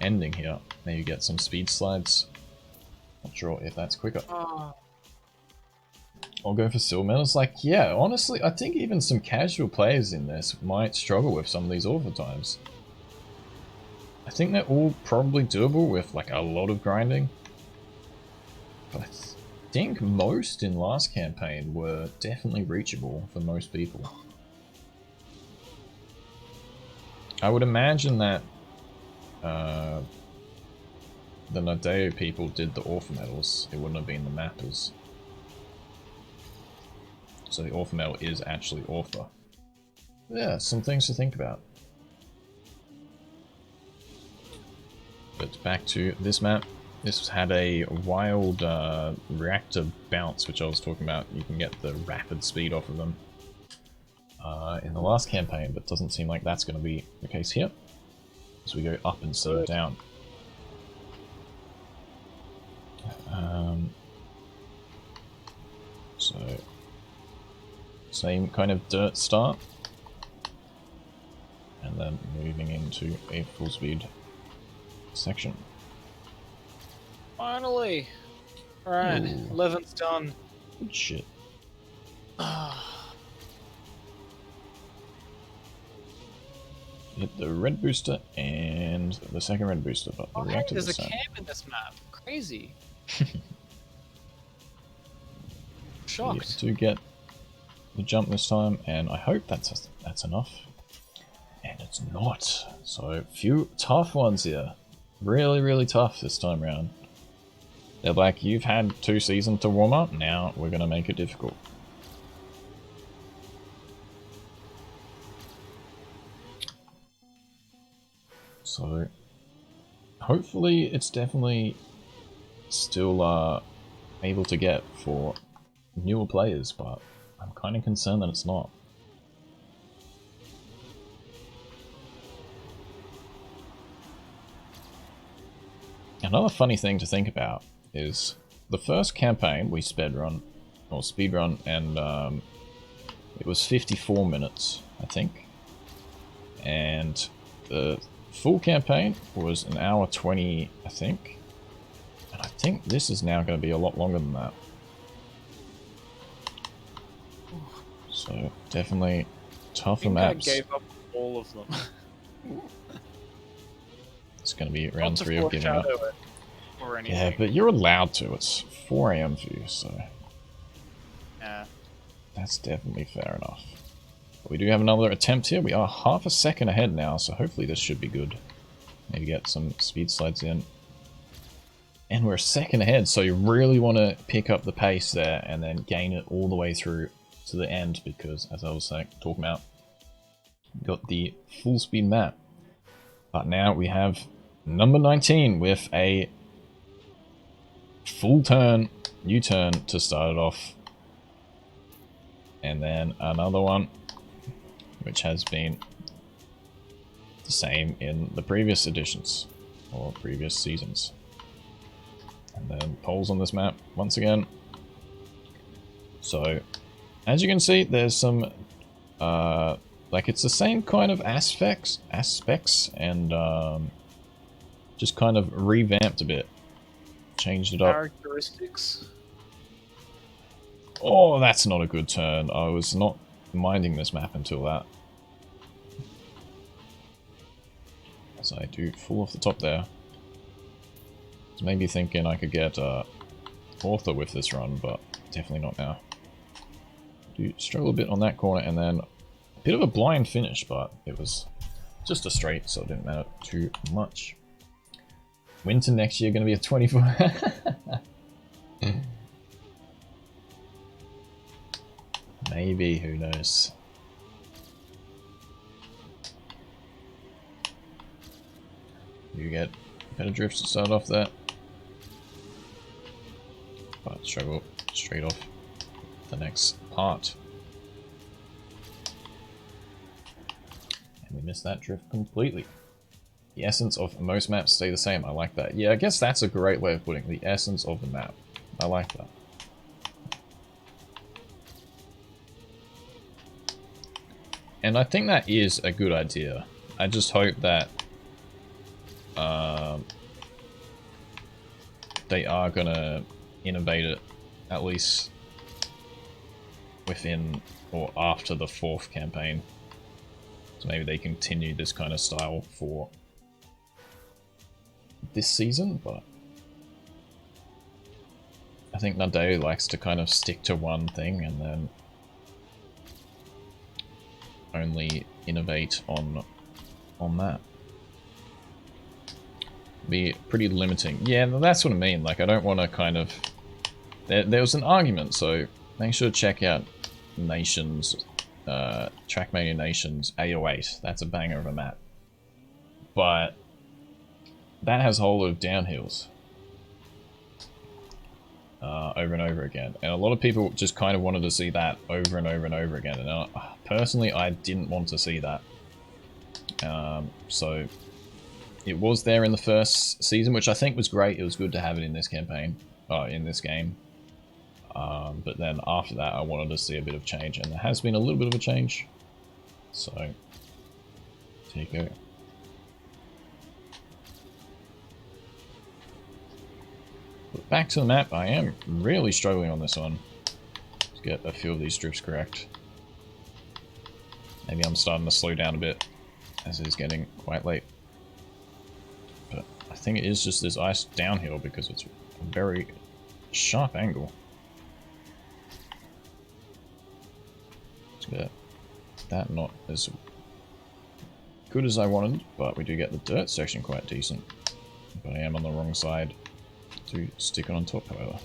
ending here. Maybe get some speed slides. Not sure if that's quicker. I'll go for silver medals. Like, yeah, honestly, I think even some casual players in this might struggle with some of these author times. I think they're all probably doable with like a lot of grinding. But I think most in last campaign were definitely reachable for most people. I would imagine that the Nadeo people did the author medals. It wouldn't have been the mappers. So the author medal is actually author. Yeah, some things to think about. But back to this map. This had a wild reactor bounce, which I was talking about. You can get the rapid speed off of them in the last campaign, but doesn't seem like that's going to be the case here. So we go up instead of down. So, same kind of dirt start, and then moving into a full speed section. Finally! Alright, 11's done. Good shit. Hit the red booster and the second red booster, but the reactor there's a was sent. camp in this map. Crazy. You Shocked. do get the jump this time, and I hope that's enough. And it's not. So a few tough ones here. Really, really tough this time round. They're like, you've had 2 seasons to warm up, now we're gonna make it difficult. So hopefully it's definitely still able to get for newer players, but I'm kind of concerned that it's not. Another funny thing to think about is the first campaign we speedrun, and it was 54 minutes, I think. And the full campaign was an hour 20, I think. And I think this is now going to be a lot longer than that. So definitely tougher maps. I gave up all of them. It's going to be round 3 of giving up. Or anything. Yeah, but you're allowed to. It's 4 AM for you, so Yeah. that's definitely fair enough. But we do have another attempt here. We are half a second ahead now, so hopefully this should be good. Maybe get some speed slides in. And we're a second ahead, so you really want to pick up the pace there and then gain it all the way through to the end, because as I was talking about, got the full speed map. But now we have number 19 with a full turn, U-turn to start it off. And then another one, which has been the same in the previous editions, or previous seasons. And then poles on this map, once again. So, as you can see, there's some, like it's the same kind of aspects, and just kind of revamped a bit. Changed it up. Characteristics. Oh, that's not a good turn. I was not minding this map until that. As I do fall off the top there. It's maybe thinking I could get Author with this run, but definitely not now. Do struggle a bit on that corner, and then a bit of a blind finish, but it was just a straight, so it didn't matter too much. Winter next year going to be a 24. Maybe, who knows. You get better drifts to start off there. But struggle straight off the next part. And we missed that drift completely. The essence of most maps stay the same. I like that. Yeah, I guess that's a great way of putting it. The essence of the map. I like that. And I think that is a good idea. I just hope that they are gonna innovate it, at least within or after the 4th campaign. So maybe they continue this kind of style for this season, but I think Nadeo likes to kind of stick to one thing and then only innovate on that. Be pretty limiting. Yeah, that's what I mean. Like, I don't want to kind of... There was an argument, so make sure to check out Nations, Trackmania Nations AO8. That's a banger of a map. But that has a whole lot of downhills over and over again. And a lot of people just kind of wanted to see that over and over and over again. And personally, I didn't want to see that. So it was there in the first season, which I think was great. It was good to have it in this campaign. in this game. But then after that, I wanted to see a bit of change, and there has been a little bit of a change. So, there you go. But back to the map, I am really struggling on this one to get a few of these drifts correct. Maybe I'm starting to slow down a bit as it is getting quite late. But I think it is just this ice downhill because it's a very sharp angle. Yeah, that not as good as I wanted, but we do get the dirt section quite decent. But I am on the wrong side to stick it on top, however.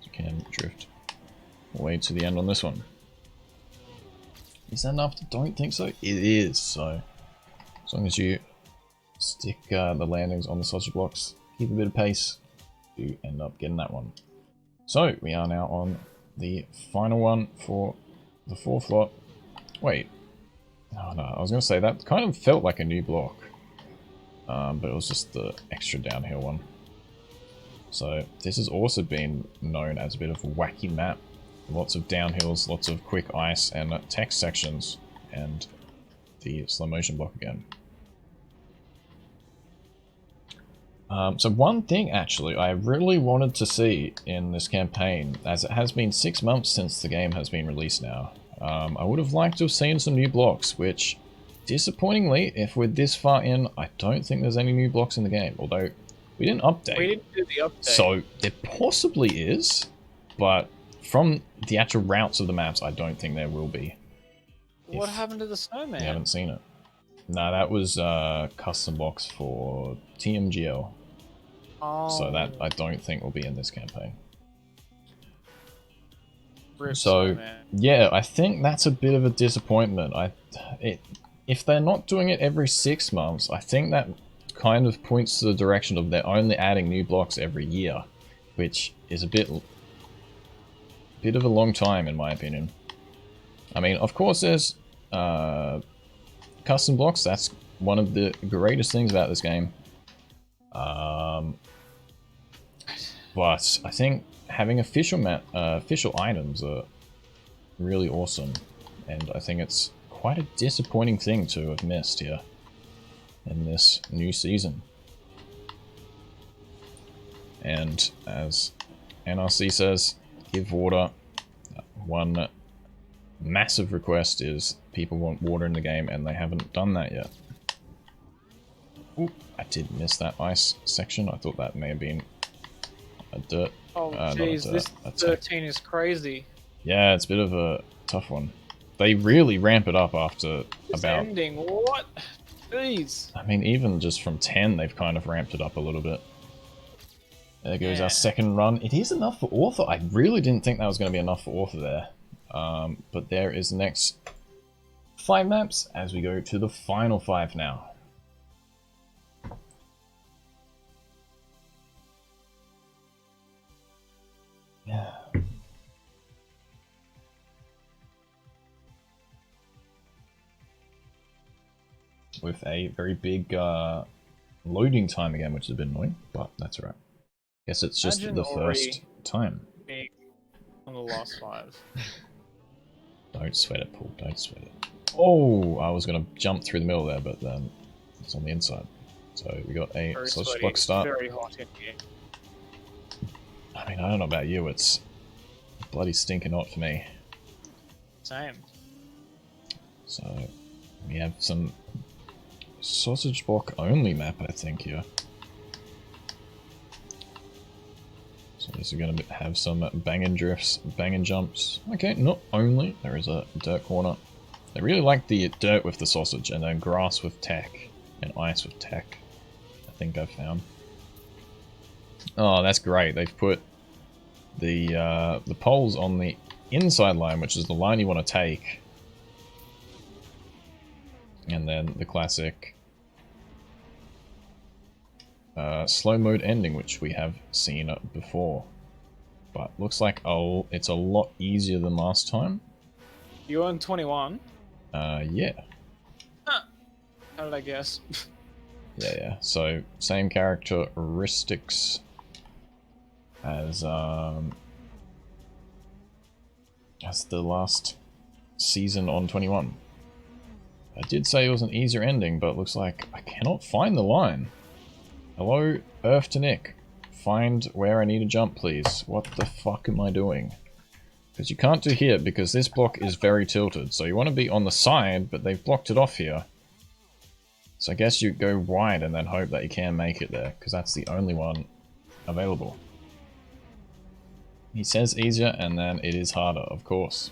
You can drift all the way to the end on this one. Is that enough? Don't think so. It is, so as long as you stick the landings on the sausage blocks, keep a bit of pace, you end up getting that one. So, we are now on the final one for the fourth lot. Wait. Oh no, I was going to say that kind of felt like a new block. But it was just the extra downhill one. So, this has also been known as a bit of a wacky map. Lots of downhills, lots of quick ice and text sections, and the slow motion block again. So one thing actually I really wanted to see in this campaign, as it has been 6 months since the game has been released now, I would have liked to have seen some new blocks, which, disappointingly, if we're this far in, I don't think there's any new blocks in the game, although we didn't update. We didn't do the update. So there possibly is, but from the actual routes of the maps, I don't think there will be. What happened to the snowman? We haven't seen it. No, that was custom blocks for TMGL. Oh. So that I don't think will be in this campaign. Rip So snowman. yeah, I think that's a bit of a disappointment. If they're not doing it every 6 months, I think that kind of points to the direction of they're only adding new blocks every year, which is a bit of a long time in my opinion. I mean, of course there's custom blocks. That's one of the greatest things about this game. But I think having official items are really awesome, and I think it's quite a disappointing thing to have missed here in this new season. And as NRC says, give water. One massive request is people want water in the game, and they haven't done that yet. Ooh, I did miss that ice section. I thought that may have been a dirt. Oh jeez, this 13 is crazy. Yeah, it's a bit of a tough one. They really ramp it up after about... ending, what? Jeez. I mean, even just from 10, they've kind of ramped it up a little bit. There goes our second run. It is enough for author. I really didn't think that was going to be enough for author there. But there is the next 5 maps as we go to the final 5 now. Yeah. With a very big loading time again, which is a bit annoying, but that's alright. Guess it's just the first time. On the last 5. Don't sweat it, Paul. Don't sweat it. Oh, I was going to jump through the middle there, but then it's on the inside. So we got a sausage block start. Very hot in here. I mean, I don't know about you, it's bloody stinking hot for me. Same. So we have some sausage block only map, I think, here. So this is going to have some banging drifts, banging jumps. Okay, not only, there is a dirt corner. They really like the dirt with the sausage, and then grass with tech, and ice with tech, I think I've found. Oh, that's great. They've put the poles on the inside line, which is the line you want to take. And then the classic slow mode ending, which we have seen before. But looks like it's a lot easier than last time. You on 21? Yeah. Huh. How did I guess? Yeah. So same characteristics as the last season on 21. I did say it was an easier ending, but it looks like I cannot find the line. Hello, Earth to Nick. Find where I need to jump, please. What the fuck am I doing? Because you can't do here, because this block is very tilted. So you want to be on the side, but they've blocked it off here. So I guess you go wide and then hope that you can make it there, because that's the only one available. He says easier, and then it is harder, of course.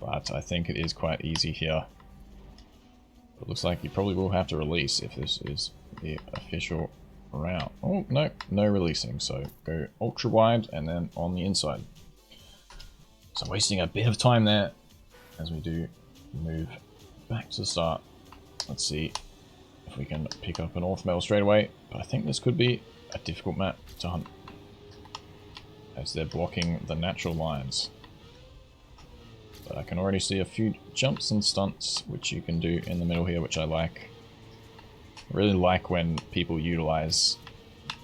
But I think it is quite easy here. It looks like you probably will have to release if this is the official route. Oh, no, no releasing. So go ultra wide and then on the inside. So wasting a bit of time there as we do move back to the start. Let's see if we can pick up an Orth Medal straight away. But I think this could be a difficult map to hunt, as they're blocking the natural lines. But I can already see a few jumps and stunts, which you can do in the middle here, which I like. I really like when people utilize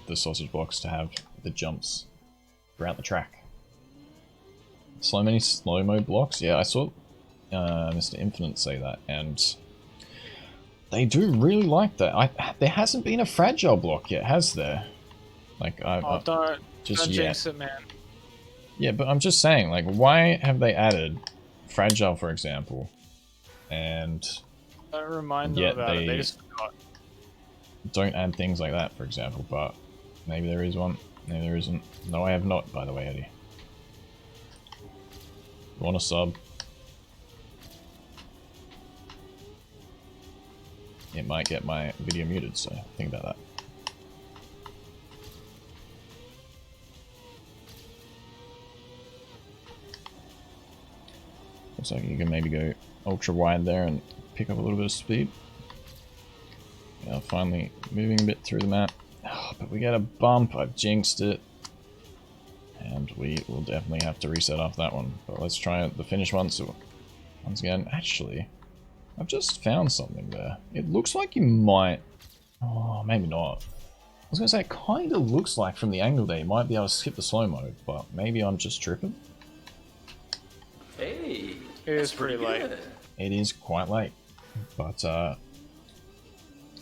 the sausage blocks to have the jumps throughout the track. So many slow-mo blocks. Yeah, I saw Mr. Infinite say that, and they do really like that. There hasn't been a fragile block yet, has there? Like, don't jinx it, man. Yeah, but I'm just saying, like, why have they added fragile, for example, and don't remind them about it. They just forgot. Don't add things like that, for example, but maybe there is one, maybe there isn't. No, I have not, by the way, Eddie. You want a sub? It might get my video muted, so think about that. Looks like you can maybe go ultra wide there and pick up a little bit of speed. Yeah, finally moving a bit through the map. Oh, but we get a bump, I've jinxed it. And we will definitely have to reset off that one. But let's try the finish one. So once again, actually, I've just found something there. It looks like you might... Oh, maybe not. I was going to say, it kind of looks like from the angle there, you might be able to skip the slow mode, but maybe I'm just tripping. Hey, it is pretty late. It is quite late, but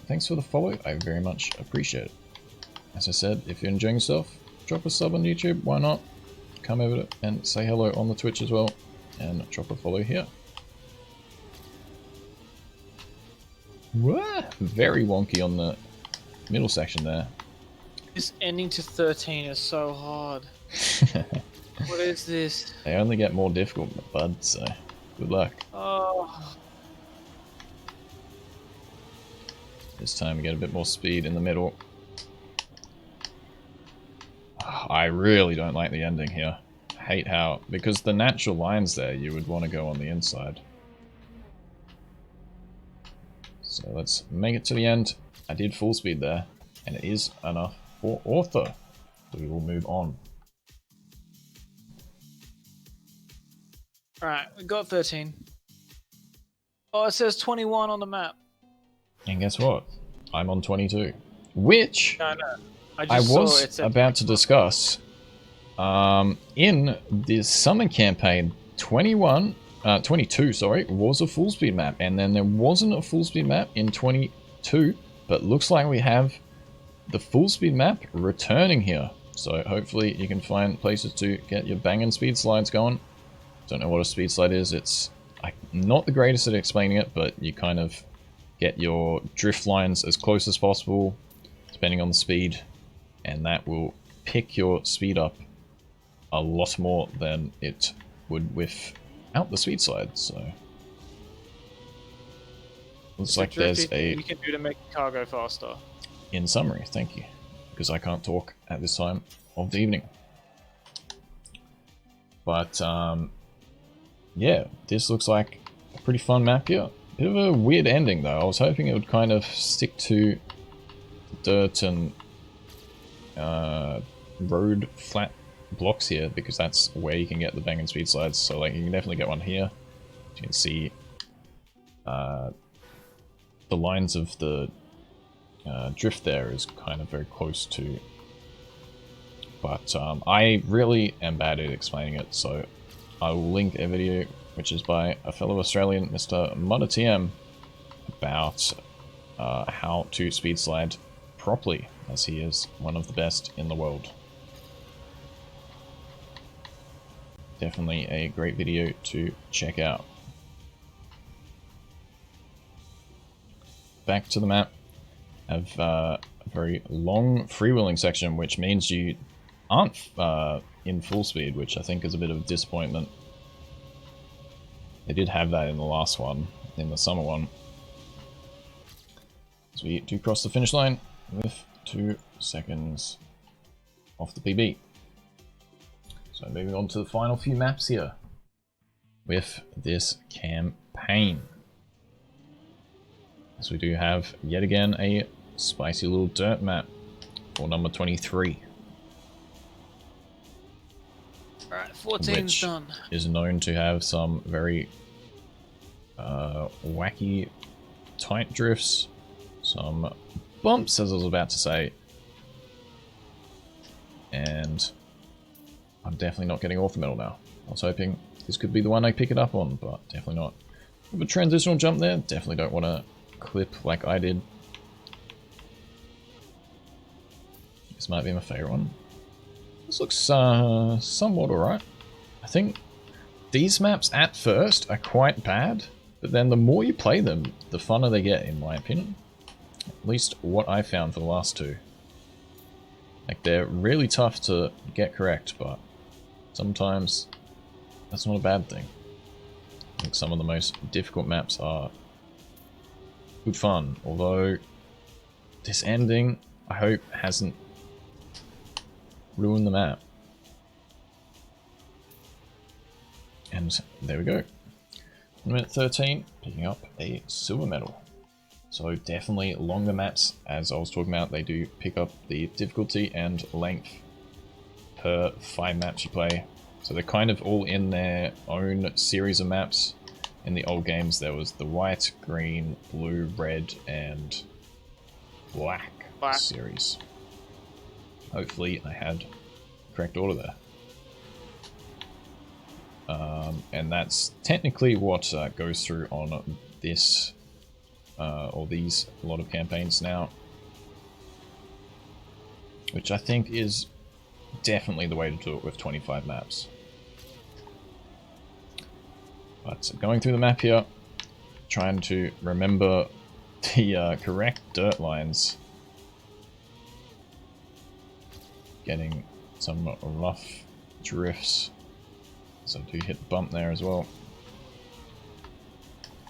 thanks for the follow. I very much appreciate it. As I said, if you're enjoying yourself, drop a sub on YouTube. Why not? Come over and say hello on the Twitch as well, and drop a follow here. Whoa, very wonky on the middle section there. This ending to 13 is so hard. What is this? They only get more difficult, bud, so good luck. Oh. This time we get a bit more speed in the middle. I really don't like the ending here. I hate how, because the natural lines there, you would want to go on the inside. So let's make it to the end. I did full speed there, and it is enough for Author. We will move on. Alright, we got 13. Oh, it says 21 on the map. And guess what? I'm on 22. Which No. I was about to discuss. In the summer campaign, 22, sorry, was a full speed map. And then there wasn't a full speed map in 22. But looks like we have the full speed map returning here. So hopefully you can find places to get your banging speed slides going. Don't know what a speed slide is. It's not the greatest at explaining it, but you kind of get your drift lines as close as possible, depending on the speed, and that will pick your speed up a lot more than it would without the speed slide. So looks like there's a... You can do to make the car go faster. In summary, thank you, because I can't talk at this time of the evening. But yeah, this looks like a pretty fun map here. Bit of a weird ending though. I was hoping it would kind of stick to dirt and road flat blocks here, because that's where you can get the bang and speed slides. So like you can definitely get one here. You can see the lines of the drift there is kind of very close to. But I really am bad at explaining it, so I will link a video which is by a fellow Australian, Mr. MudderTM, about how to speed slide properly, as he is one of the best in the world. Definitely a great video to check out. Back to the map. Have a very long freewheeling section, which means you aren't in full speed, which I think is a bit of a disappointment. They did have that in the last one, in the summer one. So we do cross the finish line with 2 seconds off the PB. So moving on to the final few maps here with this campaign. So we do have yet again a spicy little dirt map for number 23. Alright, 14's done. Is known to have some very wacky tight drifts, some bumps, as I was about to say, and I'm definitely not getting off the metal now. I was hoping this could be the one I pick it up on, but definitely not. With a transitional jump there, definitely don't want to clip like I did. This might be my favorite one. This looks somewhat alright. I think these maps at first are quite bad, but then the more you play them, the funner they get, in my opinion. At least what I found for the last two. Like, they're really tough to get correct, but sometimes that's not a bad thing. I think some of the most difficult maps are good fun, although this ending, I hope, hasn't ruined the map. And there we go. Minute 13, picking up a silver medal. So definitely longer maps, as I was talking about, they do pick up the difficulty and length per 5 maps you play. So they're kind of all in their own series of maps. In the old games there was the white, green, blue, red, and black series. Hopefully I had the correct order there. And that's technically what goes through on this, or these, a lot of campaigns now. Which I think is definitely the way to do it with 25 maps. But going through the map here, trying to remember the correct dirt lines. Getting some rough drifts. So I do hit the bump there as well.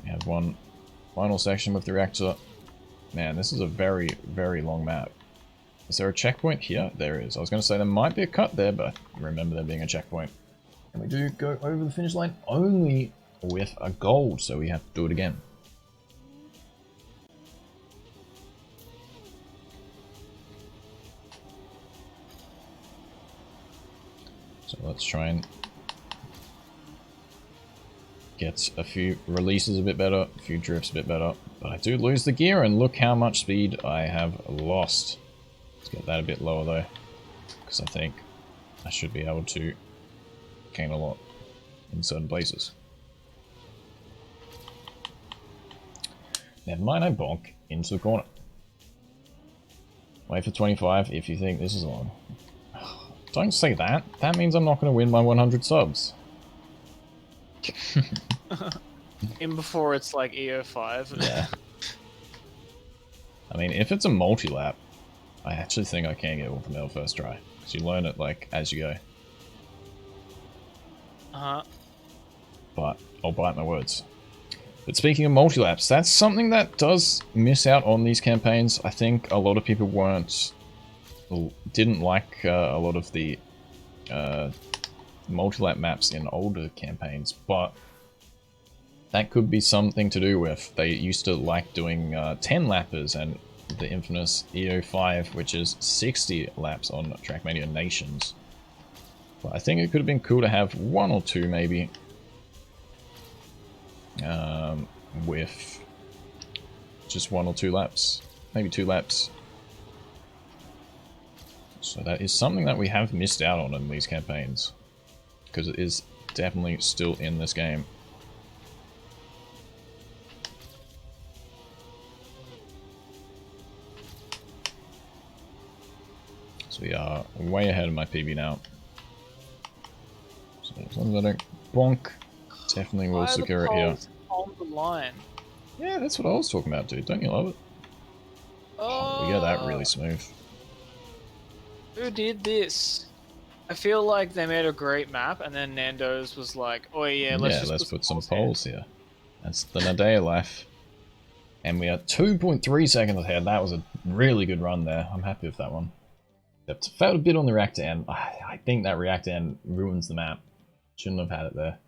We have one final section with the reactor. Man, this is a very, very long map. Is there a checkpoint here? There is. I was going to say there might be a cut there, but I remember there being a checkpoint. And we do go over the finish line only with a gold, so we have to do it again. So let's try and get a few releases a bit better, a few drifts a bit better. But I do lose the gear, and look how much speed I have lost. Let's get that a bit lower though, because I think I should be able to gain a lot in certain places. Never mind, I bonk into the corner. Wait for 25 if you think this is long. Don't say that. That means I'm not going to win my 100 subs. In before it's like EO5. Yeah. I mean, if it's a multi-lap, I actually think I can get off the medal first try. Because you learn it, like, as you go. Uh-huh. But I'll bite my words. But speaking of multi-laps, that's something that does miss out on these campaigns. I think a lot of people didn't like a lot of the multi-lap maps in older campaigns, but that could be something to do with. They used to like doing 10 lappers and the infamous EO5, which is 60 laps on Trackmania Nations. But I think it could have been cool to have 1 or 2 maybe. With just 1 or 2 laps. maybe 2 laps. So that is something that we have missed out on in these campaigns, because it is definitely still in this game. So we are way ahead of my PB now. So as long as I don't bonk, definitely will secure it here. On the line. Yeah, that's what I was talking about, dude. Don't you love it? Oh, we got that really smooth. Who did this? I feel like they made a great map, and then Nando's was like, "Oh yeah, let's put some poles here." That's the Nadea life. And we are 2.3 seconds ahead. That was a really good run there. I'm happy with that one. Except felt a bit on the reactor end. I think that reactor end ruins the map. Shouldn't have had it there.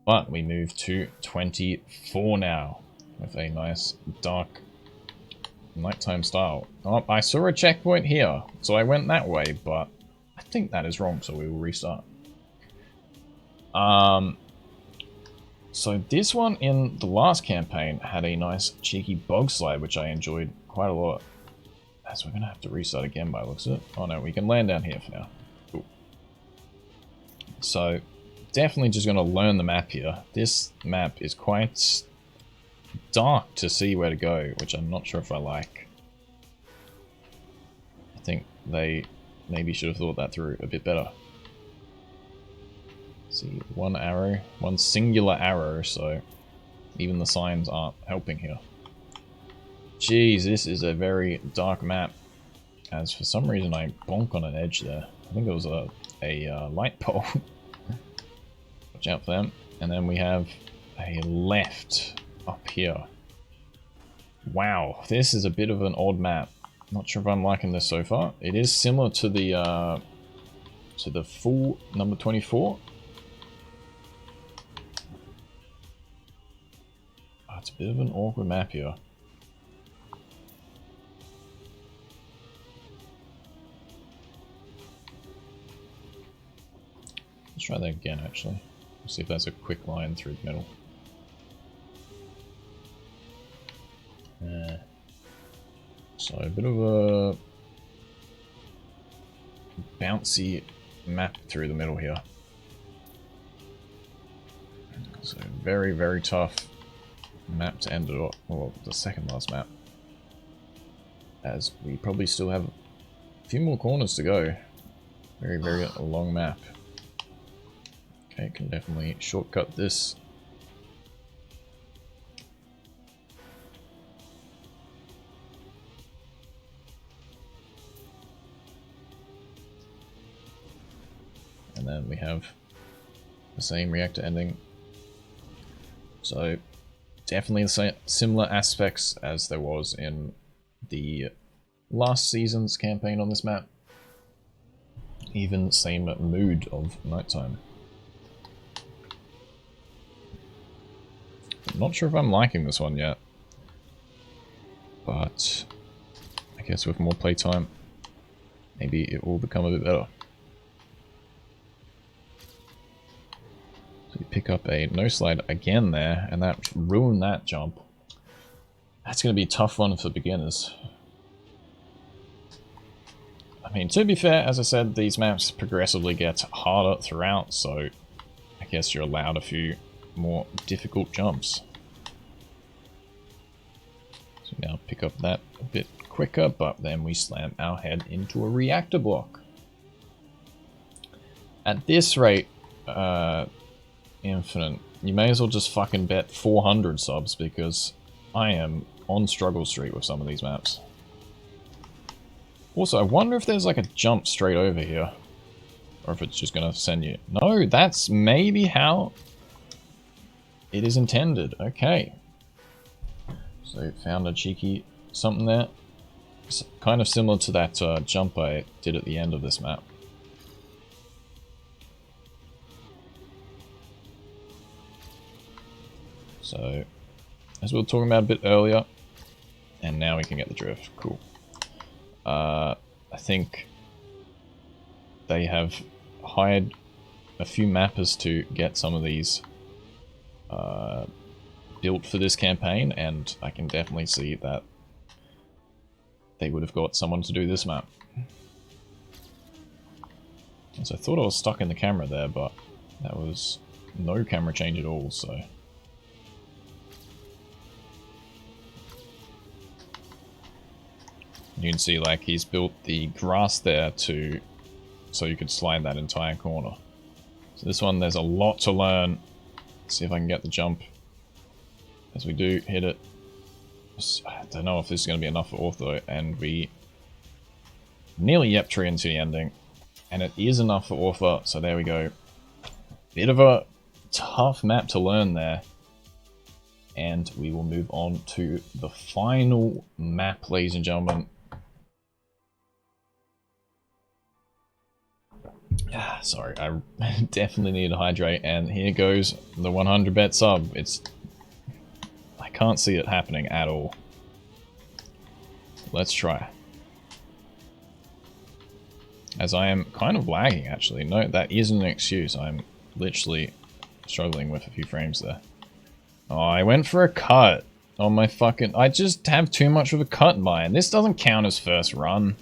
But we move to 24 now, with a nice dark nighttime style. Oh, I saw a checkpoint here, so I went that way, but I think that is wrong, so we will restart. So this one in the last campaign had a nice cheeky bog slide, which I enjoyed quite a lot. So we're gonna have to restart again by the looks of it. Oh no, we can land down here for now. Cool. So definitely just gonna learn the map here. This map is quite dark to see where to go, which I'm not sure if I like. I think they maybe should have thought that through a bit better. See, one arrow, one singular arrow, so even the signs aren't helping here. Jeez, this is a very dark map. As for some reason I bonk on an edge there. I think it was a light pole. Watch out for them. And then we have a left up here. Wow, this is a bit of an odd map. Not sure if I'm liking this so far. It is similar to the full number 24. Oh, it's a bit of an awkward map here. Let's try that again, actually. See if there's a quick line through the middle. So a bit of a bouncy map through the middle here. So very, very tough map to end it off. Well, the second last map. As we probably still have a few more corners to go. Very, very long map. Okay, can definitely shortcut this. And then we have the same reactor ending. So definitely the same, similar aspects as there was in the last season's campaign on this map. Even same mood of nighttime. I'm not sure if I'm liking this one yet, but I guess with more playtime, maybe it will become a bit better. So you pick up a no slide again there, and that ruined that jump. That's going to be a tough one for beginners. I mean, to be fair, as I said, these maps progressively get harder throughout, so I guess you're allowed a few more difficult jumps. So now pick up that a bit quicker, but then we slam our head into a reactor block. At this rate, Infinite, you may as well just fucking bet 400 subs, because I am on struggle street with some of these maps. Also, I wonder if there's like a jump straight over here, or if it's just gonna send you. No, that's maybe how it is intended. Okay. So found a cheeky something there. It's kind of similar to that jump I did at the end of this map. So, as we were talking about a bit earlier, and now we can get the drift. Cool. I think they have hired a few mappers to get some of these built for this campaign, and I can definitely see that they would have got someone to do this map. So I thought I was stuck in the camera there, but that was no camera change at all, so... You can see, like, he's built the grass there to... so you could slide that entire corner. So this one, there's a lot to learn. Let's see if I can get the jump. As we do hit it. I don't know if this is going to be enough for ortho, and we nearly yep tree into the ending. And it is enough for ortho, so there we go. Bit of a tough map to learn there. And we will move on to the final map, ladies and gentlemen. Sorry, I definitely need to hydrate, and here goes the 100 bet sub. I can't see it happening at all. Let's try. As I am kind of lagging, actually. No, that isn't an excuse. I'm literally struggling with a few frames there. Oh, I went for a cut on my fucking... I just have too much of a cut in mine. This doesn't count as first run.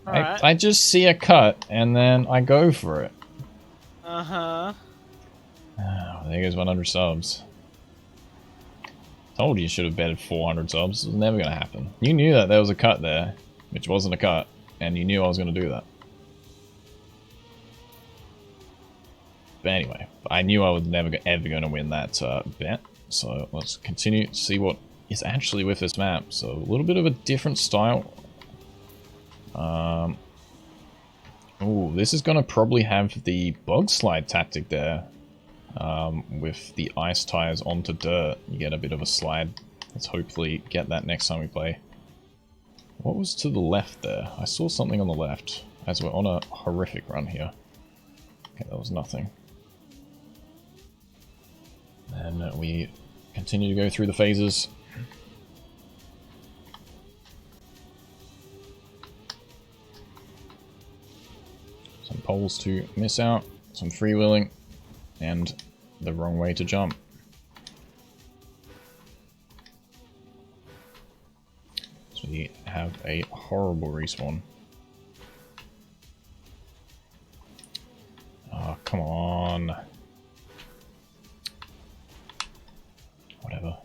I just see a cut, and then I go for it. Uh-huh. Oh, there goes 100 subs. Told you should have betted 400 subs. It was never going to happen. You knew that there was a cut there, which wasn't a cut, and you knew I was going to do that. But anyway, I knew I was never ever going to win that bet. So let's continue to see what is actually with this map. So a little bit of a different style. Oh, this is going to probably have the bug slide tactic there. With the ice tires onto dirt, you get a bit of a slide. Let's hopefully get that next time we play. What was to the left there? I saw something on the left, as we're on a horrific run here. Okay, that was nothing. And we continue to go through the phases. Some poles to miss out, some freewheeling, and the wrong way to jump. So we have a horrible respawn. Oh, come on. Whatever.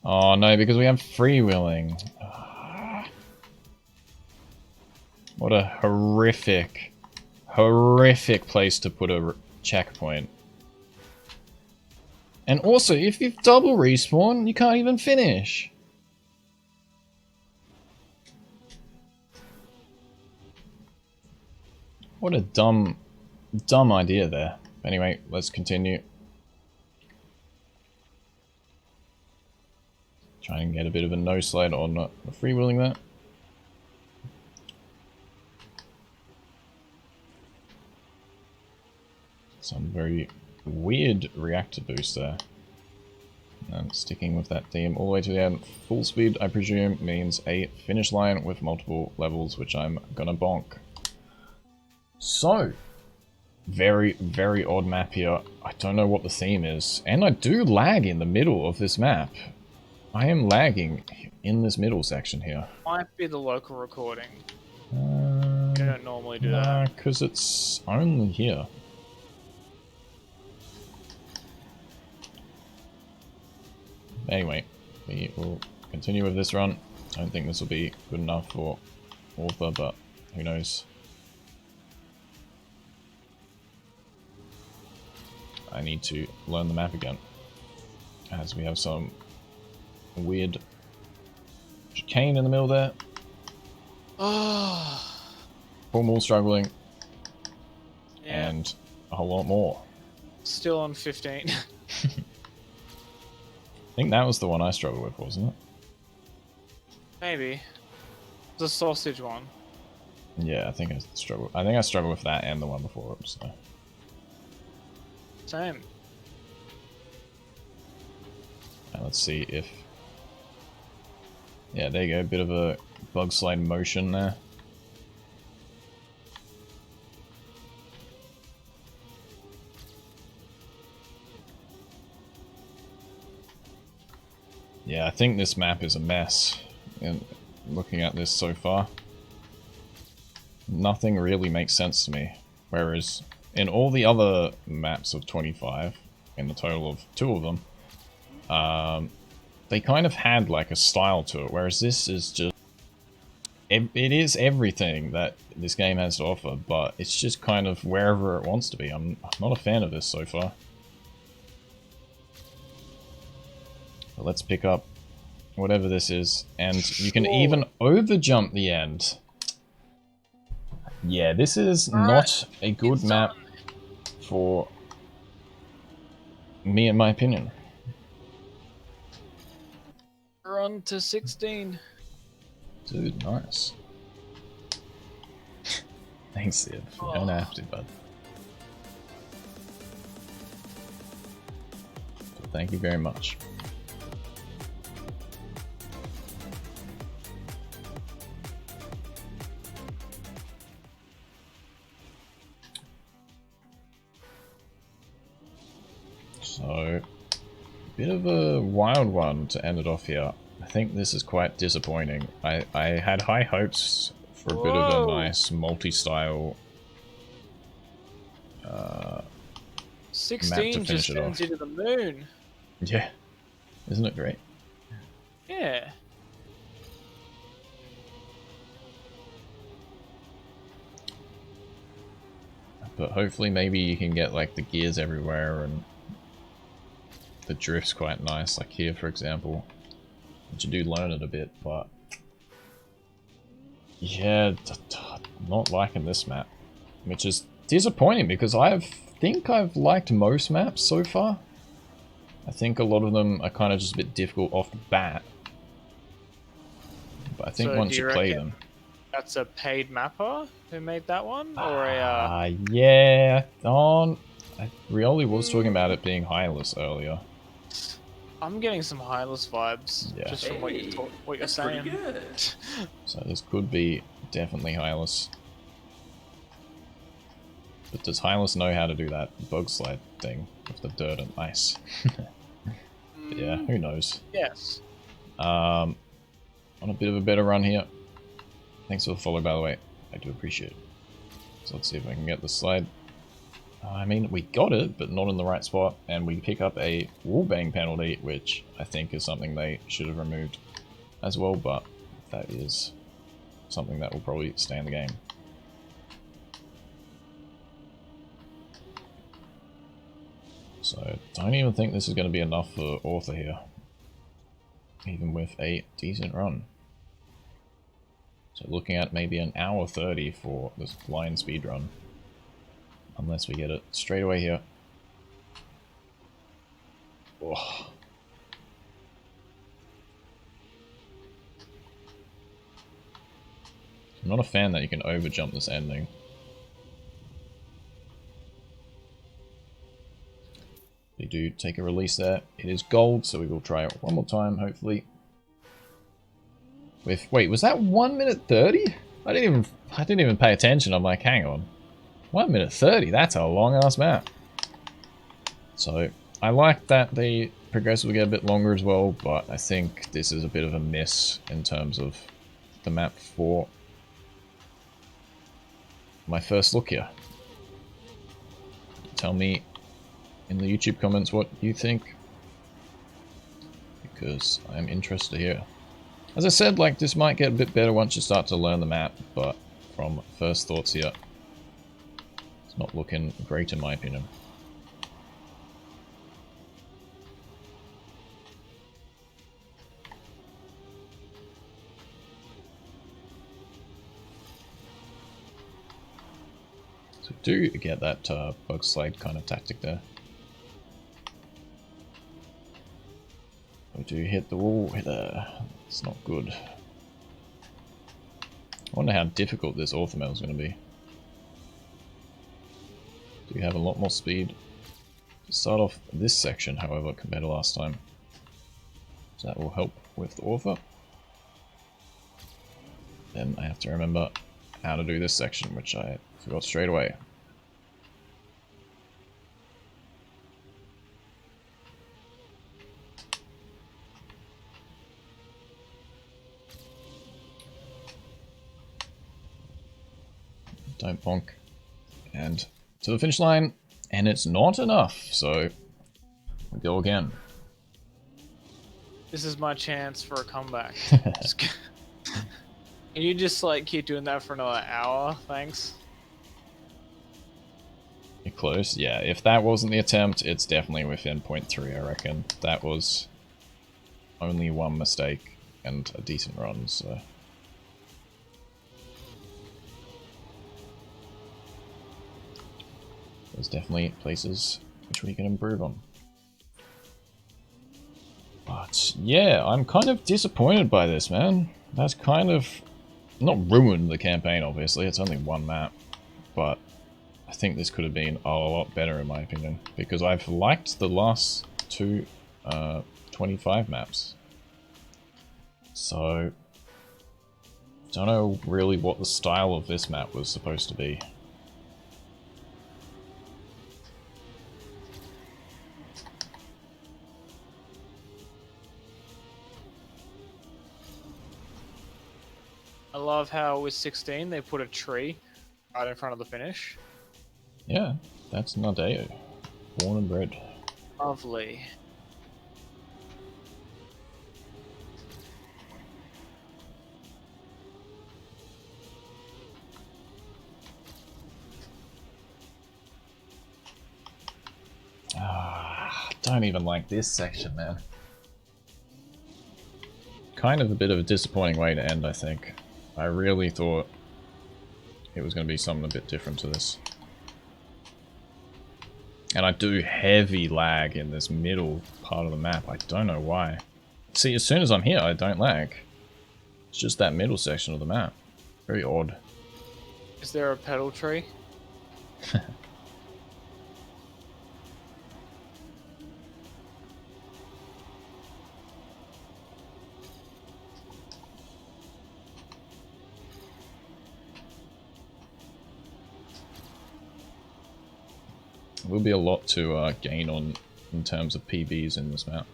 Oh no, because we have freewheeling. What a horrific place to put a checkpoint. And also, if you double respawn, you can't even finish. What a dumb idea there. Anyway, let's continue. Try and get a bit of a no slide on the freewheeling there. Some very weird reactor boost there. And sticking with that theme all the way to the end. Full speed, I presume, means a finish line with multiple levels, which I'm gonna bonk. So, very, very odd map here. I don't know what the theme is. And I do lag in the middle of this map. I am lagging in this middle section here. Might be the local recording. You don't normally do that. Because it's only here. Anyway, we will continue with this run. I don't think this will be good enough for author, but who knows. I need to learn the map again, as we have some weird chicane in the middle there. Four more struggling, Yeah. and a whole lot more. Still on 15. I think that was the one I struggled with, wasn't it? Maybe. The sausage one. Yeah, I think I struggled with that and the one before it, so. Same. And let's see if... Yeah, there you go, a bit of a bug slide motion there. Yeah, I think this map is a mess. in looking at this so far. Nothing really makes sense to me. Whereas in all the other maps of 25, in the total of 2 of them, they kind of had like a style to it, whereas this is just... It is everything that this game has to offer, but it's just kind of wherever it wants to be. I'm not a fan of this so far. But let's pick up whatever this is, and you can even overjump the end. Yeah, this is not a good map for me, in my opinion. We're on to 16. Dude, nice. Thanks, Sid. You don't have to, bud. So thank you very much. So, a bit of a wild one to end it off here. I think this is quite disappointing. I had high hopes for a bit of a nice multi-style 16 just sends you to the moon. Yeah, isn't it great? Yeah. But hopefully maybe you can get like the gears everywhere and the drift's quite nice, like here for example. But you do learn it a bit, but yeah, not liking this map, which is disappointing because I think I've liked most maps so far. I think a lot of them are kind of just a bit difficult off the bat, but I think once you play them... That's a paid mapper who made that one, or a? Yeah, Rioli was talking about it being Hylas earlier. I'm getting some Hylas vibes just from what you're saying. Good. So this could be definitely Hylas. But does Hylas know how to do that bug slide thing with the dirt and ice? Yeah, who knows? Yes. On a bit of a better run here. Thanks for the follow, by the way. I do appreciate it. So let's see if I can get the slide. I mean, we got it, but not in the right spot. And we pick up a wallbang penalty, which I think is something they should have removed as well. But that is something that will probably stay in the game. So, don't even think this is going to be enough for Author here. Even with a decent run. So looking at maybe an hour 30 for this blind speedrun. Unless we get it straight away here. Oh. I'm not a fan that you can overjump this ending. We do take a release there. It is gold, so we will try it one more time, hopefully. Wait, was that 1 minute 30? I didn't even pay attention. I'm like, hang on. 1 minute 30, that's a long ass map. So I like that they progressively get a bit longer as well, but I think this is a bit of a miss in terms of the map for my first look here. Tell me in the YouTube comments what you think, because I'm interested to hear. As I said, like, this might get a bit better once you start to learn the map, but from first thoughts here, it's not looking great in my opinion. So do get that bug slide kind of tactic there. We do hit the wall there. It's not good. I wonder how difficult this orthometal is going to be. Do have a lot more speed to start off this section, however, compared to last time. So that will help with the ortho. Then I have to remember how to do this section, which I forgot straight away. don't bonk. And to the finish line, and it's not enough, so we go again. This is my chance for a comeback. Can you just like keep doing that for another hour? Thanks. You're close. Yeah, if that wasn't the attempt, it's definitely within 0.3, I reckon. That was only one mistake and a decent run, so... There's definitely places which we can improve on. But yeah, I'm kind of disappointed by this, man. That's kind of not ruined the campaign, obviously. It's only one map, but I think this could have been a lot better in my opinion, because I've liked the last two 25 maps. So don't know really what the style of this map was supposed to be. I love how with 16 they put a tree right in front of the finish. Yeah, that's Nadeo. Born and bred. Lovely. Don't even like this section, man. Kind of a bit of a disappointing way to end, I think. I really thought it was going to be something a bit different to this. And I do heavy lag in this middle part of the map. I don't know why. See, as soon as I'm here, I don't lag. It's just that middle section of the map. Very odd. Is there a pedal tree? There will be a lot to gain on in terms of PBs in this map.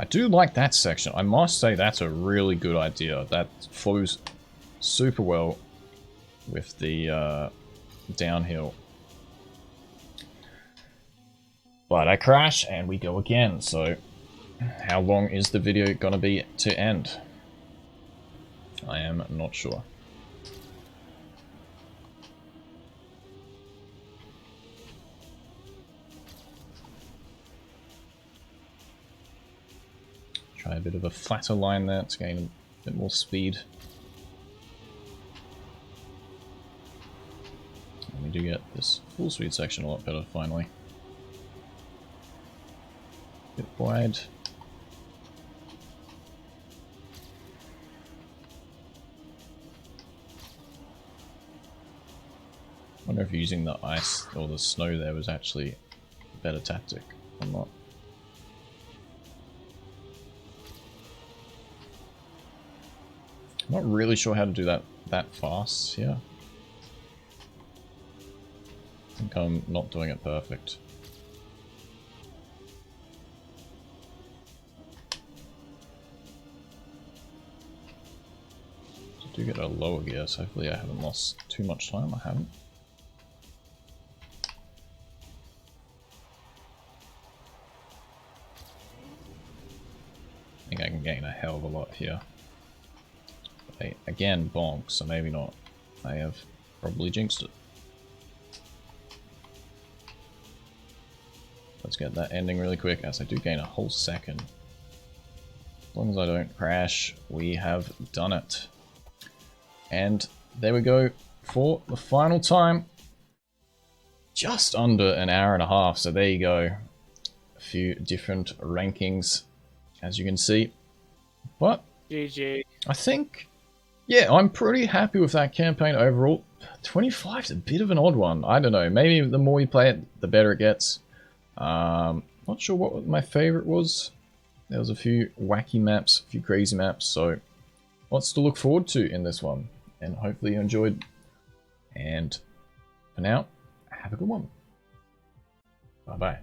I do like that section. I must say that's a really good idea. That flows super well with the downhill. But I crash and we go again, so how long is the video gonna be to end? I am not sure. Try a bit of a flatter line there to gain a bit more speed. And we do get this full speed section a lot better finally. Bit wide. I wonder if using the ice or the snow there was actually a better tactic or not. I'm not really sure how to do that fast here. I think I'm not doing it perfect. I do get a lower gear, so hopefully I haven't lost too much time. I haven't. I think I can gain a hell of a lot here. But again, bonk, so maybe not. I have probably jinxed it. Let's get that ending really quick, as I do gain a whole second. As long as I don't crash, we have done it. And there we go for the final time. Just under an hour and a half, so there you go. A few different rankings, as you can see. But GG. I think, yeah, I'm pretty happy with that campaign overall. 25 is a bit of an odd one. I don't know, maybe the more you play it, the better it gets. Not sure what my favorite was. There was a few wacky maps, a few crazy maps, so lots to look forward to in this one. And hopefully you enjoyed. And for now, have a good one. Bye-bye.